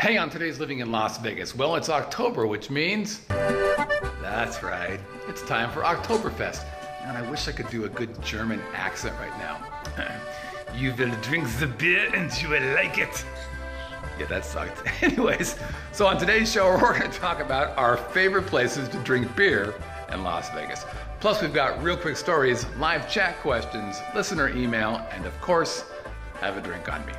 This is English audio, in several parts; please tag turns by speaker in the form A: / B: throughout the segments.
A: Hey, on today's Living in Las Vegas, well, it's October, which means, that's right, it's time for Oktoberfest. And I wish I could do a good German accent right now. You will drink the beer and you will like it. Yeah, that sucked. Anyways, so on today's show, we're going to talk about our favorite places to drink beer in Las Vegas. Plus, we've got real quick stories, live chat questions, listener email, and of course, have a drink on me.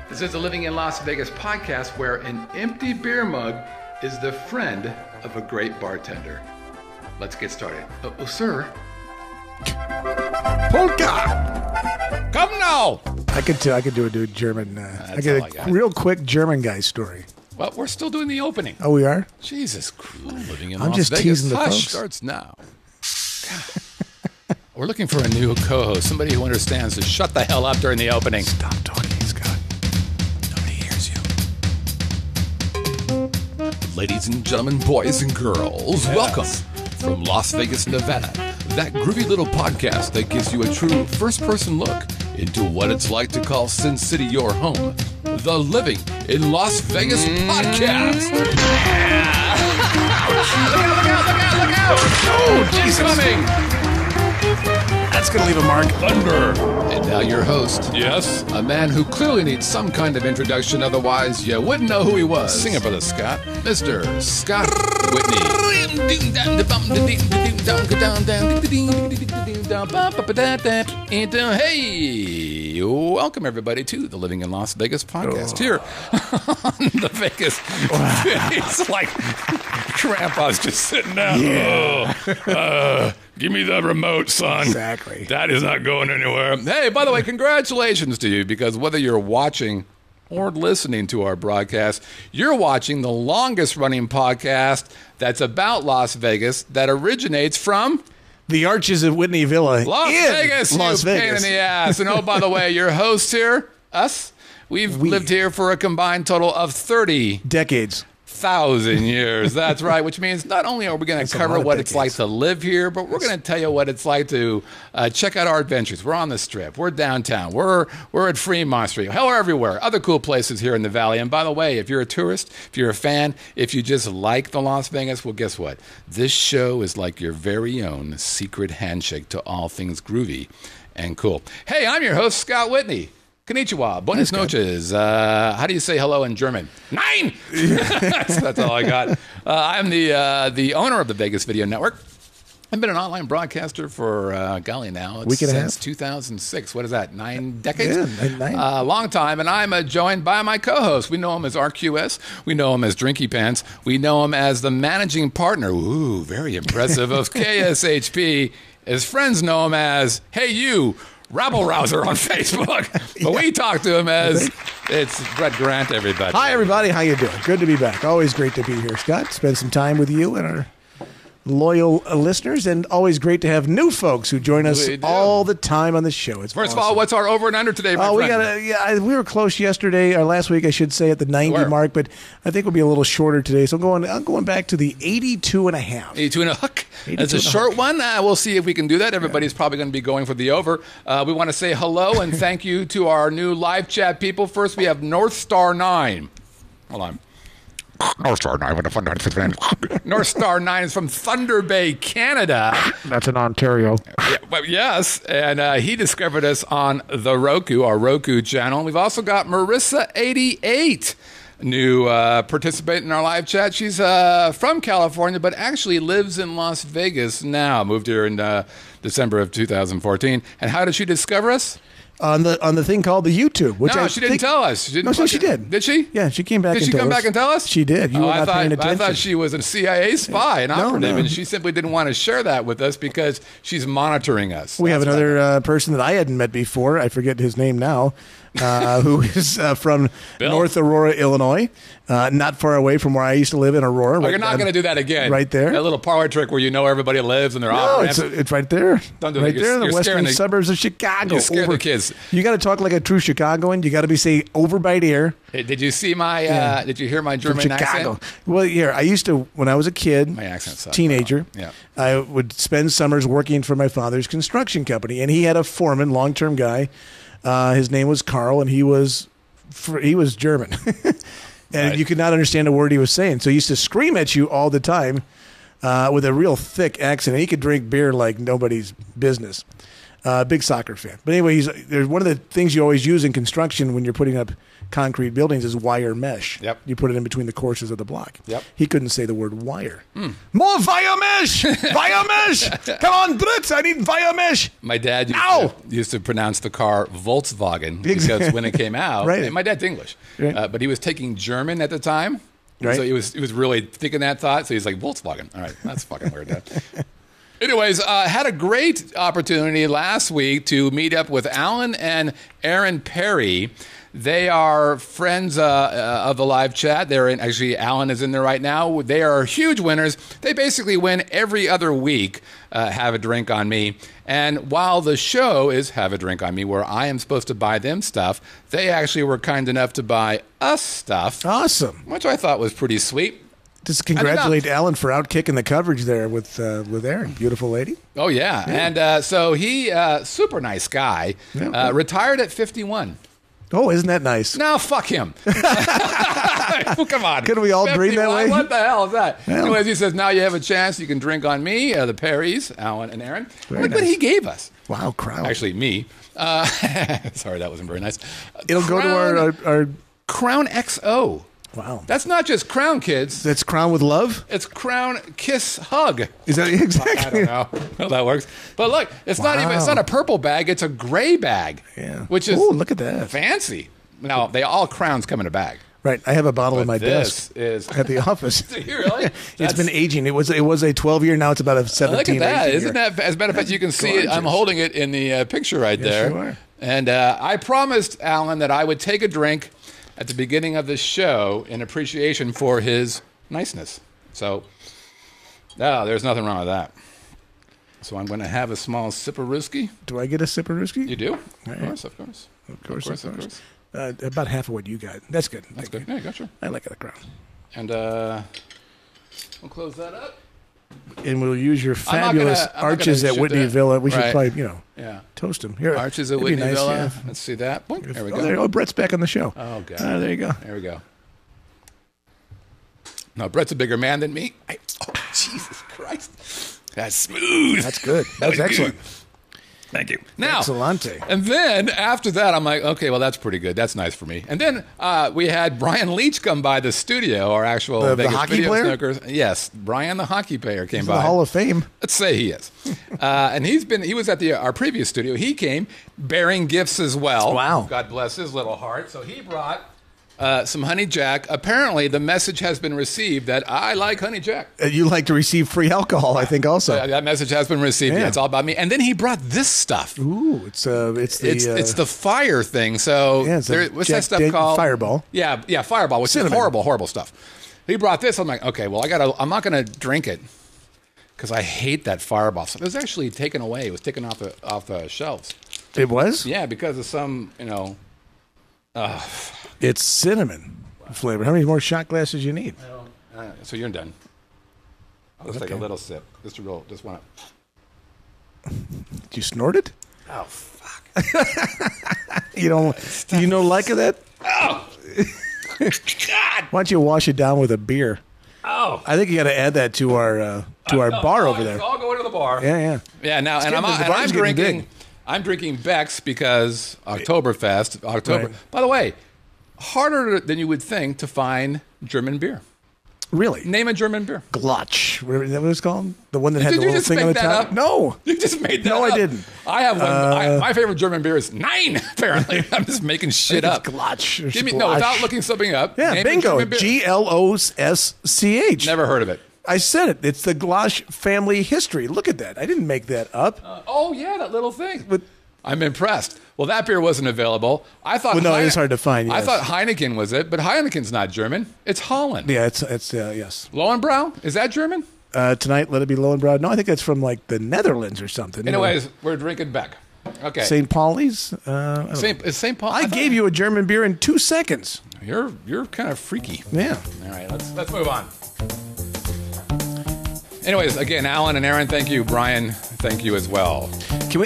A: This is the Living in Las Vegas podcast where an empty beer mug is the friend of a great bartender. Let's get started. Oh, sir.
B: Polka! Come now!
C: I could do a German. I get a real quick German guy story.
A: Well, we're still doing the opening.
C: Oh, we are?
A: Jesus Christ. Living in
C: I'm
A: Las
C: just
A: Vegas.
C: teasing the
A: Hush
C: folks.
A: starts now. We're looking for a new co-host, somebody who understands to shut the hell up during the opening.
C: Stop talking, Scott.
A: Nobody hears you. Ladies and gentlemen, boys and girls, welcome from Las Vegas, Nevada. That groovy little podcast that gives you a true first-person look into what it's like to call Sin City your home. The Living in Las Vegas podcast. Look out! Oh, he's coming!
C: That's going to leave a mark.
A: Thunder. And now your host.
B: Yes?
A: A man who clearly needs some kind of introduction, otherwise you wouldn't know who he was.
B: Sing it, Brother Scott.
A: Mr. Scott Whitney. Hey, welcome everybody to the Living in Las Vegas podcast here on the Vegas.
B: It's like Grandpa's just sitting down.
C: Yeah.
B: Give me the remote, son.
C: Exactly.
B: That is not going anywhere.
A: Hey, by the way, congratulations to you, because whether you're watching or listening to our broadcast, you're watching the longest running podcast that's about Las Vegas that originates from
C: The Arches of Whitney Villa
A: Las
C: in
A: Vegas,
C: Las
A: you pain
C: Vegas.
A: in the ass. And oh, by the way, your hosts here, us, we've lived here for a combined total of 30,000
C: Decades.
A: years. That's right, which means not only are we going to cover
C: lot of
A: what it's like
C: decades.
A: to live here, but we're going to tell you what it's like to check out our adventures. We're on the Strip. We're downtown. We're at Fremont Street. Hell, we're everywhere. Other cool places here in the Valley. And by the way, if you're a tourist, if you're a fan, if you just like the Las Vegas, well, guess what? This show is like your very own secret handshake to all things groovy and cool. Hey, I'm your host, Scott Whitney. Konnichiwa, buenas noches. How do you say hello in German? Nein! that's all I got. I'm the owner of the Vegas Video Network. I've been an online broadcaster for, golly now,
C: Week and a
A: since
C: half.
A: 2006. What is that, 9 decades?
C: Yeah, nine.
A: Long time, and I'm joined by my co-host. We know him as RQS. We know him as Drinky Pants. We know him as the managing partner, ooh, very impressive, of KSHP. His friends know him as, hey, you, Rabble Rouser on Facebook. But we talk to him as, it's Brett Grant, everybody.
C: Hi, everybody. How you doing? Good to be back. Always great to be here, Scott. Spend some time with you and our loyal listeners, and always great to have new folks who join us
A: We do.
C: all the time on the show. It's
A: First
C: awesome.
A: of all, what's our over and under today, my friend?
C: We were close yesterday, or last week, I should say, at the 90
A: Where?
C: mark, but I think we'll be a little shorter today. So I'm going back to the 82 and a half.
A: 82 and a hook.
C: 82
A: It's a
C: and a
A: short
C: hook.
A: one. We'll see if we can do that. Everybody's probably going to be going for the over. We want to say hello and thank you to our new live chat people. First, we have North Star 9. Hold on.
B: North Star 9 with a fun
A: North Star 9 is from Thunder Bay, Canada.
C: That's in Ontario.
A: Yeah, well, yes, and he discovered us on the Roku, our Roku channel. And we've also got Marissa88, new participant in our live chat. She's from California, but actually lives in Las Vegas now. Moved here in December of 2014. And how did she discover us?
C: On the thing called the YouTube, which
A: No, she didn't tell us. She didn't
C: she did.
A: Did she?
C: Yeah, she came back.
A: Did
C: and
A: she
C: told
A: come
C: us.
A: back and tell us?
C: She did. You were not paying attention.
A: I thought she was a CIA spy, an operative,
C: no.
A: and she simply didn't want to share that with us because she's monitoring us.
C: We have
A: That's
C: another person that I hadn't met before. I forget his name now. Who is from
A: Bill?
C: North Aurora, Illinois, not far away from where I used to live in Aurora.
A: Oh, you're not going to do that again.
C: Right there.
A: That little parlor trick where you know everybody lives and they're
C: No,
A: all
C: it's right there.
A: Don't do it.
C: Right
A: You're-
C: there in
A: you're
C: the western
A: scaring the-
C: suburbs of Chicago.
A: You scare the kids.
C: You got to talk like a true Chicagoan. You got to be say over by there.
A: Hey, did you see my? Did you hear my
C: From
A: German
C: Chicago.
A: accent?
C: Well, yeah, I used to, when I was a kid,
A: My accent sucks.
C: teenager,
A: Yeah.
C: I would spend summers working for my father's construction company, and he had a foreman, long-term guy. His name was Carl, and he was German. And
B: Right.
C: you could not understand a word he was saying. So he used to scream at you all the time with a real thick accent. And he could drink beer like nobody's business. Big soccer fan. But anyway, there's one of the things you always use in construction when you're putting up concrete buildings is wire mesh.
B: Yep.
C: You put it in between the courses of the block.
B: Yep.
C: He couldn't say the word wire. More wire mesh! Wire mesh! Come on, Brits, I need wire mesh!
B: My dad used to pronounce the car Volkswagen because when it came out,
C: Right.
B: and my dad's English,
C: Right.
B: but he was taking German at the time.
C: Right.
B: So he was really thinking that thought. So he's like, Volkswagen. All right, that's fucking weird, Dad. Anyways, had a great opportunity last week to meet up with Alan and Aaron Perry. They are friends of the live chat. Actually, Alan is in there right now. They are huge winners. They basically win every other week, Have a Drink on Me. And while the show is Have a Drink on Me, where I am supposed to buy them stuff, they actually were kind enough to buy us stuff.
C: Awesome.
B: Which I thought was pretty sweet.
C: Just congratulate Alan for outkicking the coverage there with Aaron. Beautiful lady.
B: Oh, yeah. And so he, super nice guy, retired at 51.
C: Oh, isn't that nice?
B: No, fuck him. Come on.
C: Couldn't we all dream that
B: 51?
C: way?
B: What the hell is that?
C: Well.
B: Anyways, he says, now you have a chance. You can drink on me, the Perrys, Alan and Aaron. Look what
C: nice.
B: he gave us.
C: Wow, Crown.
B: Actually, me. Sorry, that wasn't very nice.
C: It'll go to our
B: Crown XO.
C: Wow.
B: That's not just Crown, kids.
C: That's Crown with love?
B: It's Crown Kiss Hug.
C: Is that
B: I
C: exactly?
B: don't know how that works. But look, it's not a purple bag. It's a gray bag.
C: Yeah.
B: Which is
C: Ooh, look at that.
B: fancy. Now, all Crowns come in a bag.
C: Right. I have a bottle in my
B: This
C: desk
B: is
C: at the office.
B: Do you really?
C: It's been aging. It was a 12-year. Now it's about a 17.
B: Look at that.
C: 18
B: Isn't
C: year.
B: that, as a matter of fact, you can see it. I'm
C: gorgeous.
B: holding it in the picture right there.
C: you are.
B: And I promised Alan that I would take a drink at the beginning of this show in appreciation for his niceness. So, there's nothing wrong with that. So I'm going to have a small sip of whiskey.
C: Do I get a sip of whiskey?
B: You do?
C: Right.
B: Of course, of course.
C: Of course,
B: Of
C: of
B: course.
C: course. About half of what you got. That's good.
B: That's
C: Thank
B: good. Yeah, gotcha.
C: you. I like the Crown.
B: And we'll close that up.
C: And we'll use your
B: not
C: fabulous
B: gonna
C: arches at
B: shoot
C: Whitney
B: that.
C: Villa. We should
B: Right.
C: probably,
B: Yeah.
C: toast them. Here,
B: Arches at
C: it'd be
B: Whitney
C: nice,
B: Villa.
C: yeah.
B: Let's see that. Boink. There we go.
C: Oh, Brett's back on the show.
B: Oh, God.
C: There you go.
B: There we go. No, Brett's a bigger man than me. Oh, Jesus Christ. That's smooth.
C: That's good. That's excellent.
B: Thank you. Now,
C: Excellente.
B: and then after that, I'm like, okay, well, that's pretty good. That's nice for me. And then we had Brian Leach come by the studio, our actual
C: The
B: Vegas
C: hockey
B: video
C: player?
B: snookers. Yes, Brian, the hockey player, came
C: He's
B: by.
C: in the Hall of Fame.
B: Let's say he is. And he was at our previous studio. He came bearing gifts as well.
C: Wow.
B: God bless his little heart. So he brought some Honey Jack. Apparently, the message has been received that I like Honey Jack.
C: You like to receive free alcohol, I think, also.
B: That message has been received.
C: Yeah.
B: Yeah, it's all about me. And then he brought this stuff.
C: Ooh, it's
B: It's the fire thing. So
C: Yeah, it's a
B: what's
C: Jack
B: that stuff
C: Daniel
B: called?
C: Fireball.
B: Yeah, Fireball, which
C: Cinnamon.
B: is horrible stuff. He brought this. I'm like, okay, well, I'm not gonna drink it because I hate that Fireball stuff. It was actually taken away. It was taken off the shelves.
C: It was?
B: Yeah, because of some
C: It's cinnamon flavor. How many more shot glasses you need?
B: so you're done. I'll just take a
C: Okay.
B: little sip. Just one.
C: Did you snort it?
B: Oh fuck!
C: You don't like that?
B: Oh God!
C: Why don't you wash it down with a beer?
B: Oh.
C: I think you got to add that to our bar over there.
B: I'll go into the bar.
C: Yeah.
B: Yeah, now and
C: getting- the
B: I'm
C: bar's getting
B: drinking.
C: big.
B: I'm drinking Beck's because Oktoberfest.
C: Right.
B: By the way, harder than you would think to find German beer.
C: Really?
B: Name a German beer.
C: Glotch. Is that what it's called? The one that had
B: Did
C: the
B: you
C: little
B: just
C: thing on
B: make
C: the
B: that
C: top?
B: up?
C: No.
B: You just made that
C: No,
B: up.
C: I didn't.
B: I have one. My favorite German beer is 9. Apparently, I'm just making shit
C: It's
B: up.
C: Glotch.
B: Give me without looking something up.
C: Yeah,
B: name a
C: bingo.
B: German beer.
C: GLOSCH.
B: Never heard of it.
C: I said it. It's the Glosh family history. Look at that. I didn't make that up.
B: Oh yeah, that little thing.
C: But-
B: I'm impressed. Well, that beer wasn't available. I thought.
C: Well, no, it is hard to find,
B: I
C: yes.
B: thought Heineken was it, but Heineken's not German. It's Holland.
C: Yeah, it's yes.
B: Lowenbrau, is that German?
C: Tonight, let it be Lowenbrau. No, I think that's from like the Netherlands or something.
B: Anyways, we're drinking Beck. Okay.
C: St. Pauli's.
B: Is St. Paul?
C: I gave you a German beer in 2 seconds.
B: You're kind of freaky.
C: Yeah.
B: All right, let's move on. Anyways, again, Alan and Aaron, thank you. Brian, thank you as well.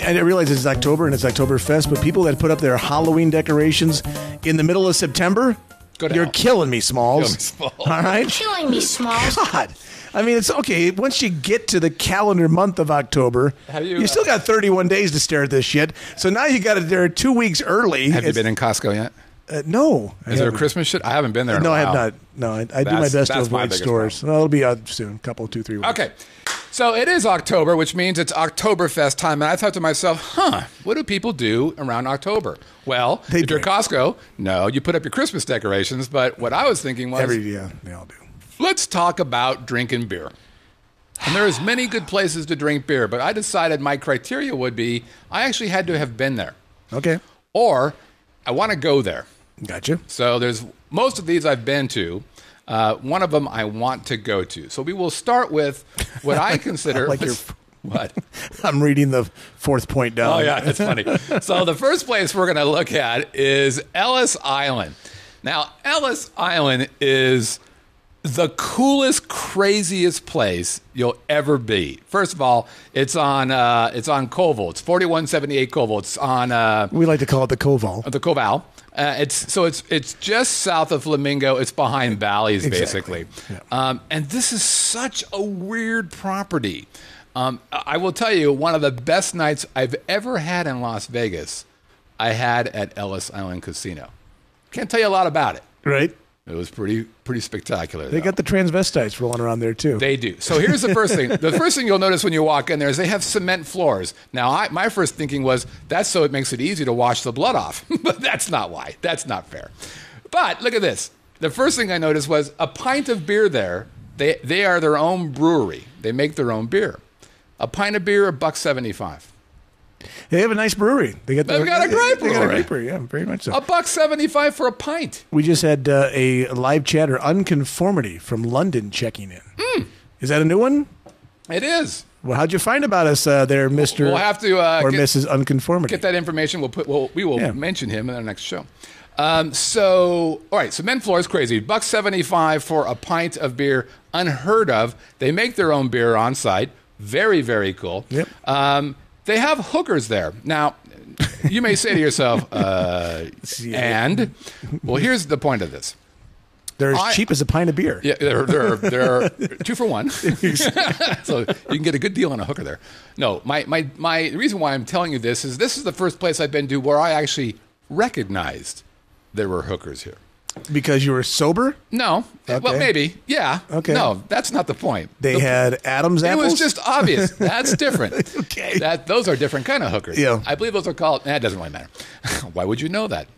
C: I realize it's October and it's Oktoberfest, but people that put up their Halloween decorations in the middle of September,
B: Go to
C: You're
B: hell.
C: killing me, Smalls.
B: Killing me, Smalls.
C: All right?
D: Killing me, Smalls.
C: God. I mean, it's okay. Once you get to the calendar month of October,
B: Have
C: you still got 31 days to stare at this shit. So now you got it there 2 weeks early.
B: Have you been in Costco yet?
C: No.
B: Is there a Christmas shit? I haven't been there in a
C: No, I
B: while.
C: have not. No, I do my
B: That's-
C: best to
B: that's my
C: avoid
B: biggest
C: stores. Well, it'll be out soon, couple, 2, 3 weeks.
B: Okay. So it is October, which means it's Oktoberfest time. And I thought to myself, what do people do around October? Well,
C: They
B: if you're
C: drink.
B: Costco, no, you put up your Christmas decorations. But what I was thinking was,
C: They all do.
B: let's talk about drinking beer. And there's many good places to drink beer, but I decided my criteria would be I actually had to have been there.
C: Okay.
B: Or I want to go there.
C: Gotcha.
B: So there's most of these I've been to. One of them I want to go to. So we will start with what I consider.
C: like your-
B: What?
C: I'm reading the fourth point down.
B: Oh yeah, that's funny. So the first place we're going to look at is Ellis Island. Now Ellis Island is the coolest, craziest place you'll ever be. First of all, it's on Colville. It's 4178 Colville. It's on
C: We like to call it the Koval.
B: the Koval. It's just south of Flamingo. It's behind Bally's,
C: Exactly.
B: basically. And this is such a weird property. I will tell you, one of the best nights I've ever had in Las Vegas, I had at Ellis Island Casino. Can't tell you a lot about it.
C: Right?
B: It was pretty spectacular.
C: They got the transvestites rolling around there, too.
B: They do. So here's the first thing. The first thing you'll notice when you walk in there is they have cement floors. Now, my first thinking was that's so it makes it easy to wash the blood off. But that's not why. That's not fair. But look at this. The first thing I noticed was a pint of beer there. They are their own brewery. They make their own beer. A pint of beer, $1.75.
C: They have a nice brewery.
B: They've got a great
C: They got a
B: brewery.
C: great brewery, yeah, very much so.
B: $1.75 for a pint.
C: We just had a live chatter, Unconformity, from London checking in. Is that a new one?
B: It is.
C: Well, how'd you find about us there, Mr.
B: We'll have to
C: or
B: get-
C: Mrs. Unconformity?
B: Get that information. We will
C: Yeah.
B: mention him in our next show. All right. Cement floor is crazy. $1.75 for a pint of beer, unheard of. They make their own beer on site. Very, very cool.
C: Yep.
B: They have hookers there. Now, you may say to yourself, and well, here's the point of this.
C: They're as cheap as a pint of beer.
B: Yeah, they're 2 for 1. So you can get a good deal on a hooker there. No, the reason why I'm telling you this is the first place I've been to where I actually recognized there were hookers here.
C: Because you were sober?
B: No, well,
C: Okay.
B: maybe, yeah.
C: Okay.
B: No, that's not the point.
C: They had Adam's
B: It
C: apples?
B: was just obvious. That's different.
C: Okay.
B: Those are different kind of hookers.
C: Yeah.
B: I believe those are called. It doesn't really matter. Why would you know that?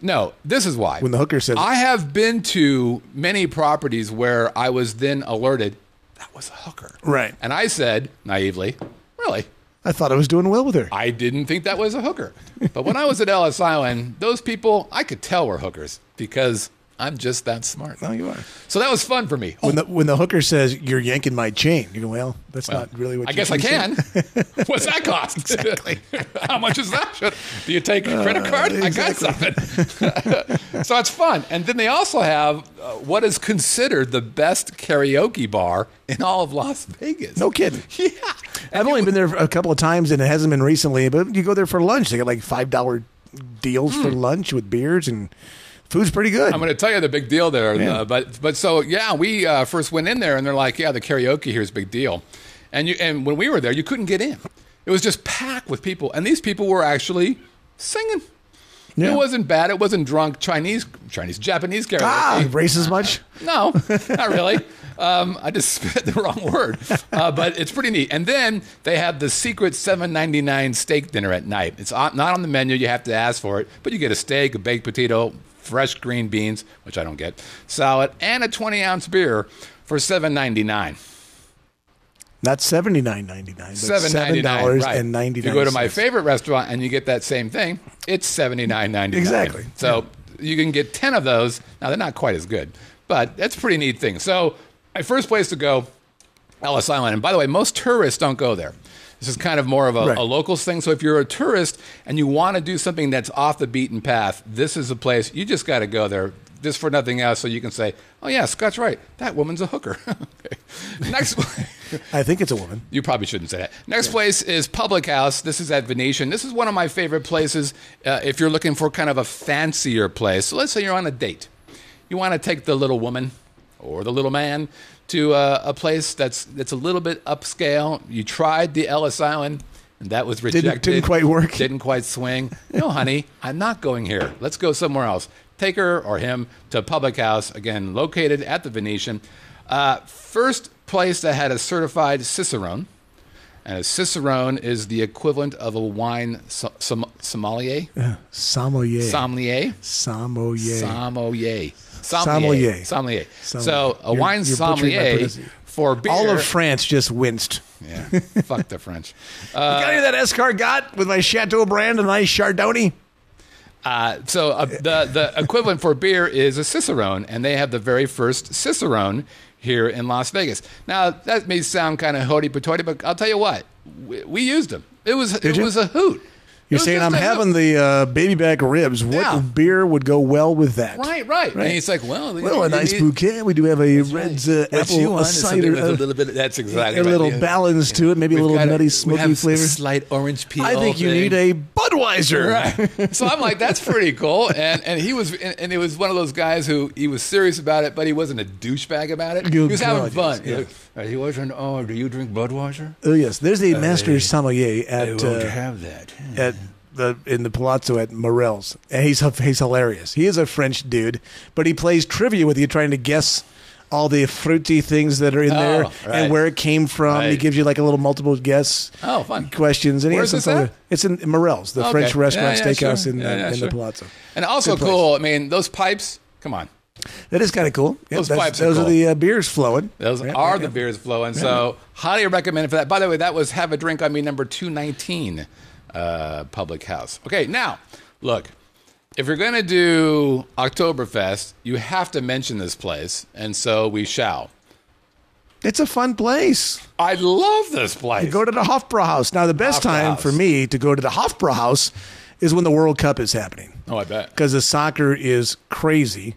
B: No, this is why.
C: When the hooker said-
B: I have been to many properties where I was then alerted that was a hooker.
C: Right.
B: And I said naively, really?
C: I thought I was doing well with her.
B: I didn't think that was a hooker. But when I was at Ellis Island, those people I could tell were hookers because I'm just that smart.
C: No, you are.
B: So that was fun for me.
C: When the hooker says, "You're yanking my chain," you go, "Well, that's not really what
B: I
C: you
B: guess I
C: can
B: can. What's that cost?
C: Exactly.
B: How much is that? Do you take a credit card? I got
C: exactly.
B: something. So it's fun. And then they also have what is considered the best karaoke bar in all of Las Vegas.
C: No kidding.
B: Yeah.
C: I've only been there a couple of times, and it hasn't been recently. But you go there for lunch; they got like $5 deals for lunch with beers, and food's pretty good.
B: I'm going to tell you the big deal there.
C: Yeah.
B: But so, yeah, we first went in there, and they're like, yeah, the karaoke here is a big deal. And when we were there, you couldn't get in. It was just packed with people. And these people were actually singing.
C: Yeah.
B: It wasn't bad. It wasn't drunk Japanese karaoke.
C: Races much?
B: No, not really. I just spit the wrong word. But it's pretty neat. And then they have the secret $7.99 steak dinner at night. It's not on the menu. You have to ask for it. But you get a steak, a baked potato, fresh green beans, which I don't get, salad, and a 20-ounce beer for $7.99.
C: Not $79.99, but
B: $7.99, right.
C: $7.99.
B: If you go to my favorite restaurant and you get that same thing, it's $79.99.
C: Exactly.
B: So you can get 10 of those. Now, they're not quite as good, but that's a pretty neat thing. So my first place to go, Ellis Island. And by the way, most tourists don't go there. This is kind of more of
C: Right.
B: a locals thing. So if you're a tourist and you want to do something that's off the beaten path, this is a place you just got to go there just for nothing else so you can say, oh, yeah, Scott's right. That woman's a hooker. Okay. Next
C: I think it's a woman.
B: You probably shouldn't say that. Next place is Public House. This is at Venetian. This is one of my favorite places if you're looking for kind of a fancier place. So let's say you're on a date. you want to take the little woman or the little man to a place that's a little bit upscale. You tried the Ellis Island, and that was rejected.
C: Didn't quite work.
B: Didn't quite swing. No, honey, I'm not going here. Let's go somewhere else. Take her or him to a public house, again, located at the Venetian. First place that had a certified Cicerone. And a Cicerone is the equivalent of a wine sommelier.
C: Sommelier.
B: Sommelier.
C: Sommelier.
B: Sommelier. Sommelier. So a wine sommelier for beer.
C: All of France just winced.
B: Yeah, fuck the French.
C: You got any of that escargot with my Chateau brand and nice Chardonnay?
B: The equivalent for beer is a Cicerone, and they have the very first Cicerone here in Las Vegas. Now, that may sound kind of hoity-toity, but I'll tell you what, we used them. It was a hoot.
C: You're saying I'm having the baby back ribs. What beer would go well with that?
B: Right. And he's like, well,
C: a nice bouquet. We do have a red apple cider.
B: With a little bit. That's exactly
C: a little balance to it. Maybe a little nutty, smoky flavor.
B: Slight orange peel.
C: I think you need a Budweiser.
B: Right. So I'm like, that's pretty cool. And he was, and it was one of those guys who he was serious about it, but he wasn't a douchebach about it. He was having fun.
C: Yeah.
B: He wasn't. Oh, do you drink Budweiser?
C: Oh yes, there's a master sommelier at.
B: I won't have that.
C: In the Palazzo at Morel's, and he's hilarious. He is a French dude, but he plays trivia with you, trying to guess all the fruity things that are in there and where it came from. He gives you like a little multiple guess questions. And
B: where's this at?
C: It's in Morel's, the French restaurant steakhouse in the Palazzo.
B: And also cool. I mean, those pipes. Come on.
C: That is kind of cool.
B: Those pipes are
C: those
B: cool.
C: are the beers flowing.
B: Those are the beers flowing. So highly recommend it for that. By the way, that was Have a Drink on Me number 219. Public house. Okay, now, look, if you're going to do Oktoberfest, you have to mention this place, and so we shall.
C: It's a fun place.
B: I love this place.
C: You go to the Hofbrauhaus. Now, the best time for me to go to the Hofbrauhaus is when the World Cup is happening.
B: Oh, I bet.
C: Because the soccer is crazy.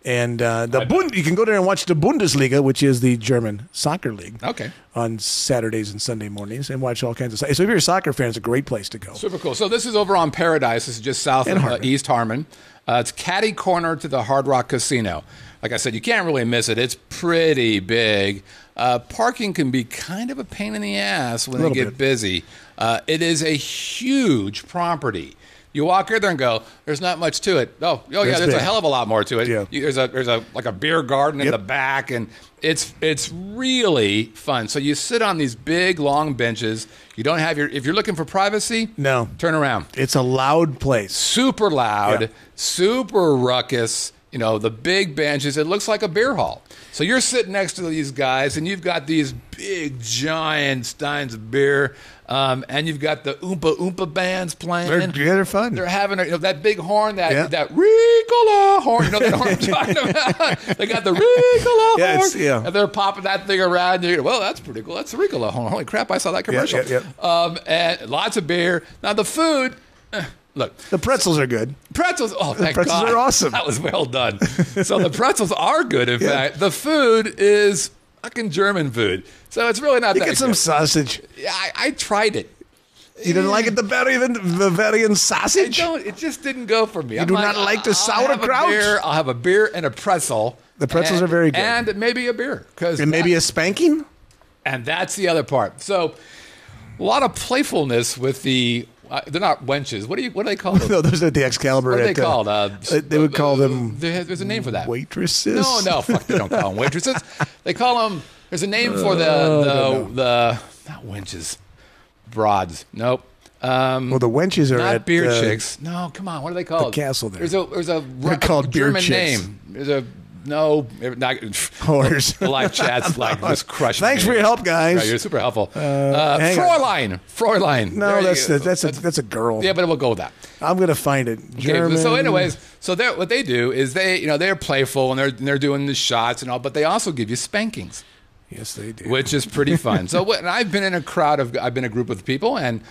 C: And you can go there and watch the Bundesliga, which is the German soccer league.
B: Okay.
C: On Saturdays and Sunday mornings, and watch all kinds of stuff. So if you're a soccer fan, it's a great place to go.
B: Super cool. So this is over on Paradise. This is just south of East Harmon. It's catty corner to the Hard Rock Casino. Like I said, you can't really miss it. It's pretty big. Parking can be kind of a pain in the ass when they get busy. It is a huge property. You walk in there and go, there's not much to it. Oh yeah, there's a hell of a lot more to it.
C: Yeah.
B: There's a beer garden in the back, and it's really fun. So you sit on these big long benches. You don't have if you're looking for privacy,
C: no,
B: turn around.
C: It's a loud place.
B: Super loud, super ruckus. You know, the big benches. It looks like a beer hall. So you're sitting next to these guys, and you've got these big, giant steins of beer, and you've got the Oompa Oompa bands playing.
C: They're fun.
B: They're having that big horn, that Ricola horn. You know that horn I'm talking about? They got the Ricola horn, and they're popping that thing around. And you're, well, that's pretty cool. That's the Ricola horn. Holy crap, I saw that commercial. And lots of beer. Now, the food... Look,
C: the pretzels are good.
B: Pretzels, thank God.
C: The pretzels are awesome.
B: That was well done. So the pretzels are good, in fact. The food is fucking German food. So it's really not that good.
C: You get some sausage.
B: Yeah, I tried it.
C: You didn't like it, the Bavarian sausage?
B: I don't. It just didn't go for me.
C: You do not like the sauerkraut?
B: I'll have a beer and a pretzel.
C: The pretzels are very good.
B: And maybe a beer.
C: And maybe a spanking?
B: And that's the other part. So a lot of playfulness with the... they're not wenches. What do they call them?
C: No, those are the Excalibur.
B: What are they called?
C: They would call them...
B: There's a name for that.
C: Waitresses?
B: No, fuck, they don't call them waitresses. They call them... There's a name for the not wenches. Broads. Nope.
C: Well, the wenches are
B: not
C: at...
B: beer chicks. No, come on. What are they called?
C: The castle there.
B: There's a
C: they're called
B: German
C: beer chicks.
B: name. There's a... No, not
C: whores.
B: The live chat's like just crushing.
C: Thanks for your help, guys.
B: Right, you're super helpful. Fräulein.
C: No, that's a girl.
B: Yeah, but we'll go with that.
C: I'm gonna find it. German.
B: Okay, so anyways, what they do is they're playful and they're doing the shots and all, but they also give you spankings.
C: Yes, they do.
B: Which is pretty fun. So I've been in a group of people, and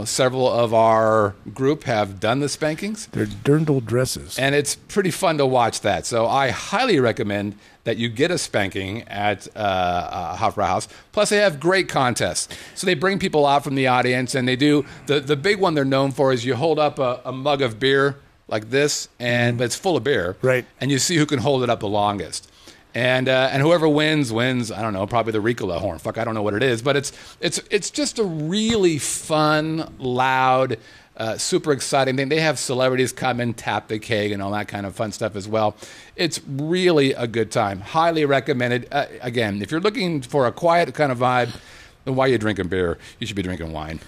B: several of our group have done the spankings.
C: They're dirndl dresses,
B: and it's pretty fun to watch that. So I highly recommend that you get a spanking at Hofbrauhaus. Plus, they have great contests. So they bring people out from the audience, and they do the big one they're known for is you hold up a mug of beer like this, but it's full of beer.
C: Right.
B: And you see who can hold it up the longest. And whoever wins. I don't know, probably the Ricola horn. Fuck, I don't know what it is, but it's just a really fun, loud, super exciting thing. They have celebrities come and tap the keg and all that kind of fun stuff as well. It's really a good time. Highly recommended. Again, if you're looking for a quiet kind of vibe, then why are you drinking beer? You should be drinking wine.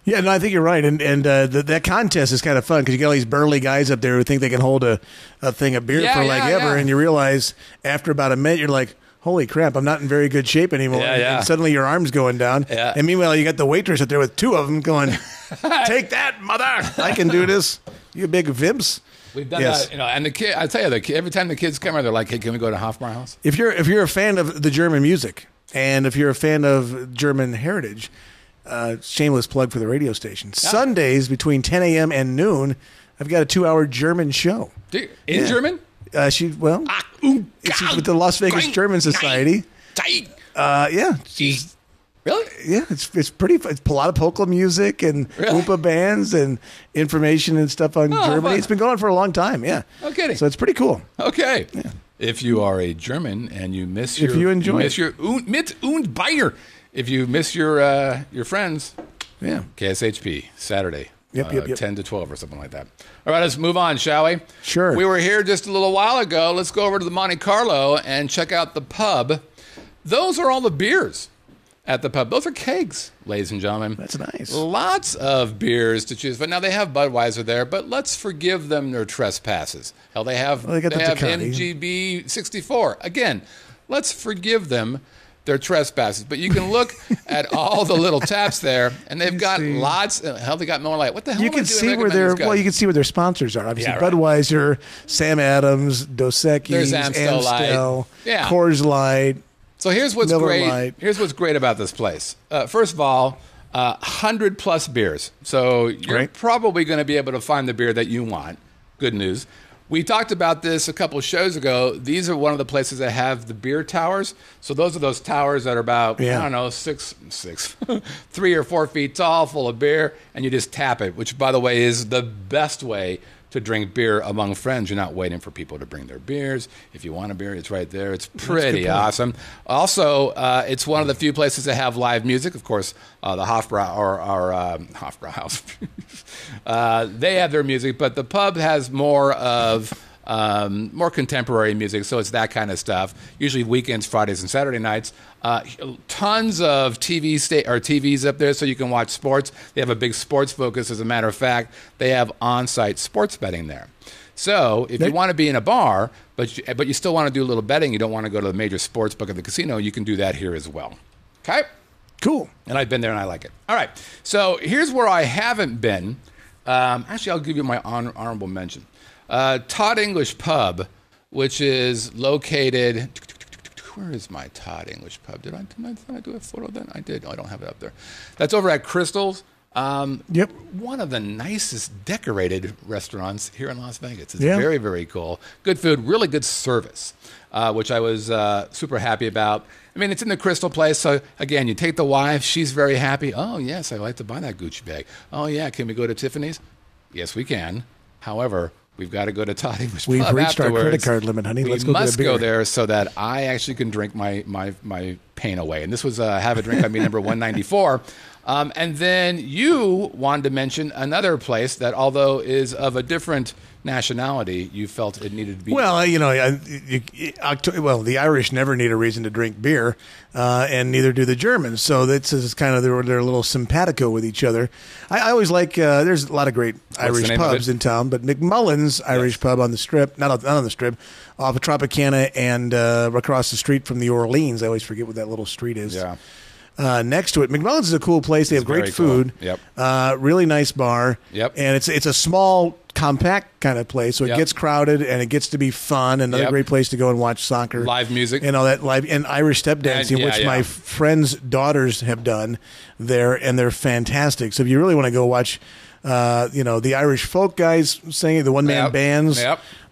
C: Yeah, no, I think you're right, and that contest is kind of fun because you got all these burly guys up there who think they can hold a thing of beer for ever, and you realize after about a minute you're like, holy crap, I'm not in very good shape anymore. And suddenly your arm's going down, and meanwhile you got the waitress up there with two of them going, take that, mother! I can do this. You big vimps.
B: We've done that, and the kid. I tell you, every time the kids come around, they're like, "Hey, can we go to Hofbrauhaus?"
C: If you're a fan of the German music, and if you're a fan of German heritage. Shameless plug for the radio station. Yeah. Sundays between 10 a.m. and noon, I've got a 2-hour German show.
B: In German?
C: It's with the Las Vegas German Society. Yeah.
B: Really?
C: Yeah, it's pretty fun. It's a lot of polka music and Oompa bands and information and stuff on Germany. Fun. It's been going on for a long time, yeah.
B: No kidding.
C: So it's pretty cool.
B: Okay. Yeah. If you are a German and you miss
C: your mit
B: und Bayer. If you miss your friends, KSHP, Saturday, 10 to 12 or something like that. All right, let's move on, shall we?
C: Sure.
B: We were here just a little while ago. Let's go over to the Monte Carlo and check out the pub. Those are all the beers at the pub. Those are kegs, ladies and gentlemen.
C: That's nice.
B: Lots of beers to choose. But now they have Budweiser there, but let's forgive them their trespasses. Hell, they have MGB 64. Again, let's forgive them their trespasses. But you can look at all the little taps there, and they've got lots. Hell, they got Miller Lite. What the hell?
C: You can see where their you can see where their sponsors are. Obviously, Budweiser, Sam Adams, Dos Equis, Amstel, Coors Light.
B: So here's what's
C: Miller
B: great.
C: Lite.
B: Here's what's great about this place. First of all, 100 plus beers. So you're probably going to be able to find the beer that you want. Good news. We talked about this a couple of shows ago. These are one of the places that have the beer towers. So those are those towers that are about, I don't know, 3 or 4 feet tall, full of beer, and you just tap it, which, by the way, is the best way to drink beer among friends. You're not waiting for people to bring their beers. If you want a beer, it's right there. It's pretty awesome. Also, it's one of the few places that have live music. Of course, the Hofbrauhaus. They have their music, but the pub has more of more contemporary music, so it's that kind of stuff. Usually weekends, Fridays, and Saturday nights. Tons of TVs up there, so you can watch sports. They have a big sports focus. As a matter of fact, they have on-site sports betting there. So if you want to be in a bar, but you still want to do a little betting, you don't want to go to the major sports book at the casino, you can do that here as well. Okay?
C: Cool.
B: And I've been there and I like it. All right. So here's where I haven't been. Actually, I'll give you my honorable mention. Todd English Pub, which is located... Where is my Todd English Pub? Did I do a photo then? I did. Oh, I don't have it up there. That's over at Crystal's. One of the nicest decorated restaurants here in Las Vegas. It's very, very cool. Good food, really good service, which I was super happy about. I mean, it's in the Crystal place, so again, you take the wife, she's very happy. Oh, yes, I'd like to buy that Gucci bag. Oh, yeah, can we go to Tiffany's? Yes, we can. However, we've got to go to Todd English Pub
C: We've reached
B: afterwards.
C: our credit card limit, honey. Let's go get a beer.
B: We must go there so that I actually can drink my pain away. And this was Have a Drink on Me number 194. And then you wanted to mention another place that, although is of a different nationality, you felt it needed to be.
C: Well, the Irish never need a reason to drink beer, and neither do the Germans. So this is kind of they're a little simpatico with each other. I always like. There's a lot of great Irish pubs in town, but McMullen's Irish Pub on the Strip, not on the Strip, off of Tropicana and across the street from the Orleans. I always forget what that little street is.
B: Yeah.
C: Next to it, McMullen's is a cool place. They have great food.
B: Cool.
C: Really nice bar.
B: Yep.
C: And it's a small, compact kind of place, so it gets crowded and it gets to be fun. Another great place to go and watch soccer,
B: live music,
C: and all that live and Irish step dancing, which my friends' daughters have done there, and they're fantastic. So if you really want to go watch, the Irish folk guys singing, the one man bands.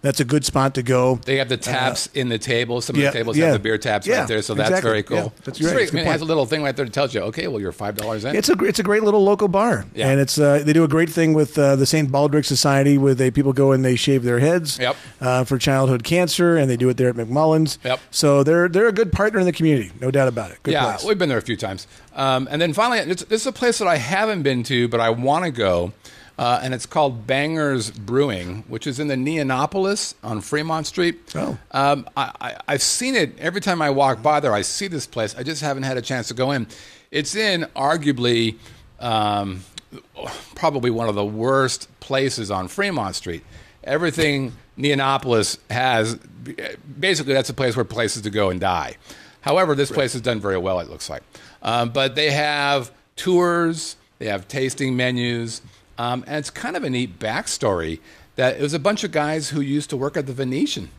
C: That's a good spot to go.
B: They have the taps in the table. Some of the tables have the beer taps right there, so that's very cool.
C: Yeah, that's right.
B: It has a little thing right there that tells you, okay, well, you're $5 in.
C: It's a great little local bar, and it's they do a great thing with the St. Baldrick Society, where people go and they shave their heads for childhood cancer, and they do it there at McMullen's.
B: Yep.
C: So they're a good partner in the community, no doubt about it. Good place.
B: We've been there a few times. And then finally, this is a place that I haven't been to, but I want to go. And it's called Banger's Brewing, which is in the Neonopolis on Fremont Street.
C: Oh.
B: I've seen it every time I walk by there. I see this place. I just haven't had a chance to go in. It's in arguably probably one of the worst places on Fremont Street. Everything Neonopolis has, basically that's a place where places to go and die. However, this place has done very well, it looks like. But they have tours, they have tasting menus. And it's kind of a neat backstory that it was a bunch of guys who used to work at the Venetian.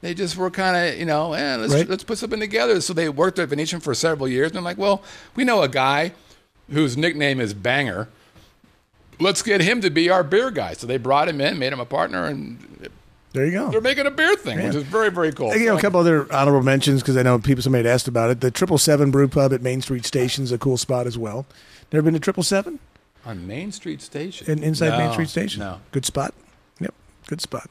B: They just were kind of, let's put something together. So they worked at Venetian for several years. And I'm like, well, we know a guy whose nickname is Banger. Let's get him to be our beer guy. So they brought him in, made him a partner, and
C: there you go.
B: They're making a beer thing, which is very, very cool.
C: A couple other honorable mentions, because I know somebody had asked about it. The 777 Brew Pub at Main Street Station is a cool spot as well. Never been to 777?
B: On Main Street Station?
C: Inside Main Street Station?
B: No.
C: Good spot. Yep, good spot.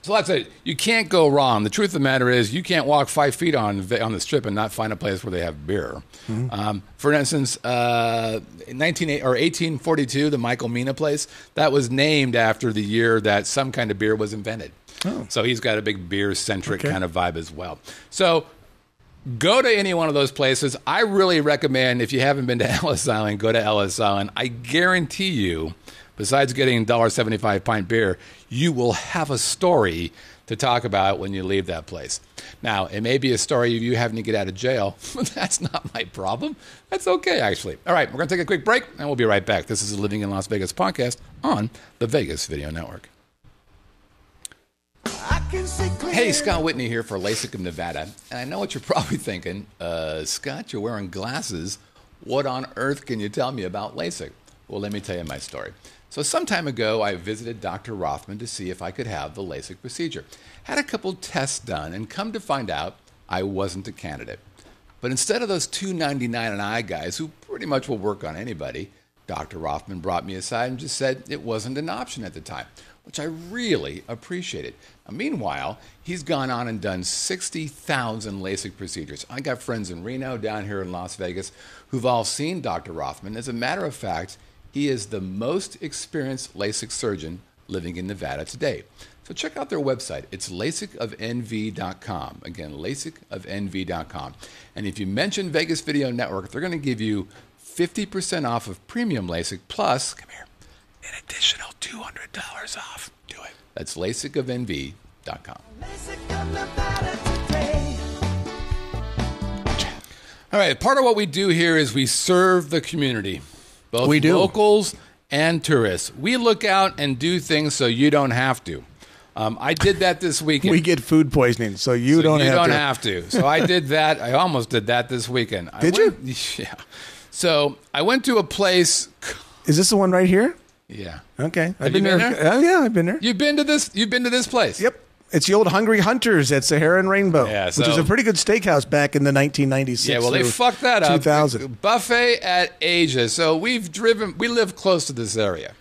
B: So that's it. You can't go wrong. The truth of the matter is you can't walk 5 feet on the strip and not find a place where they have beer. Mm-hmm. For instance, in 1842, the Michael Mina place, that was named after the year that some kind of beer was invented. Oh. So he's got a big beer-centric kind of vibe as well. So go to any one of those places. I really recommend, if you haven't been to Ellis Island, go to Ellis Island. I guarantee you, besides getting $1.75 pint beer, you will have a story to talk about when you leave that place. Now, it may be a story of you having to get out of jail, but that's not my problem. That's okay, actually. All right, we're going to take a quick break, and we'll be right back. This is the Living in Las Vegas podcast on the Vegas Video Network. Hey, Scott Whitney here for LASIK of Nevada. And I know what you're probably thinking. Scott, you're wearing glasses. What on earth can you tell me about LASIK? Well, let me tell you my story. So some time ago, I visited Dr. Rothman to see if I could have the LASIK procedure. Had a couple tests done, and come to find out, I wasn't a candidate. But instead of those $2.99 an eye guys who pretty much will work on anybody, Dr. Rothman brought me aside and just said it wasn't an option at the time, which I really appreciated. Meanwhile, he's gone on and done 60,000 LASIK procedures. I got friends in Reno, down here in Las Vegas, who've all seen Dr. Rothman. As a matter of fact, he is the most experienced LASIK surgeon living in Nevada today. So check out their website. It's LASIKofNV.com. Again, LASIKofNV.com. And if you mention Vegas Video Network, they're going to give you 50% off of premium LASIK plus, come here, an additional $200 off. Do it. That's LASIKofNV.com. All right, part of what we do here is we serve the community, both locals and tourists. We look out and do things so you don't have to. I did that this weekend.
C: We get food poisoning, so you don't have to.
B: So I did that. I almost did that this weekend.
C: Did you?
B: Yeah. So I went to a place.
C: Is this the one right here?
B: Yeah.
C: Okay.
B: Have you been there?
C: Oh, yeah, I've been there.
B: You've been to this place?
C: Yep. It's the old Hungry Hunters at Sahara and Rainbow,
B: which
C: is a pretty good steakhouse back in the 1996.
B: Yeah, well, they fucked that up.
C: 2000.
B: Buffet at Asia. So we live close to this area.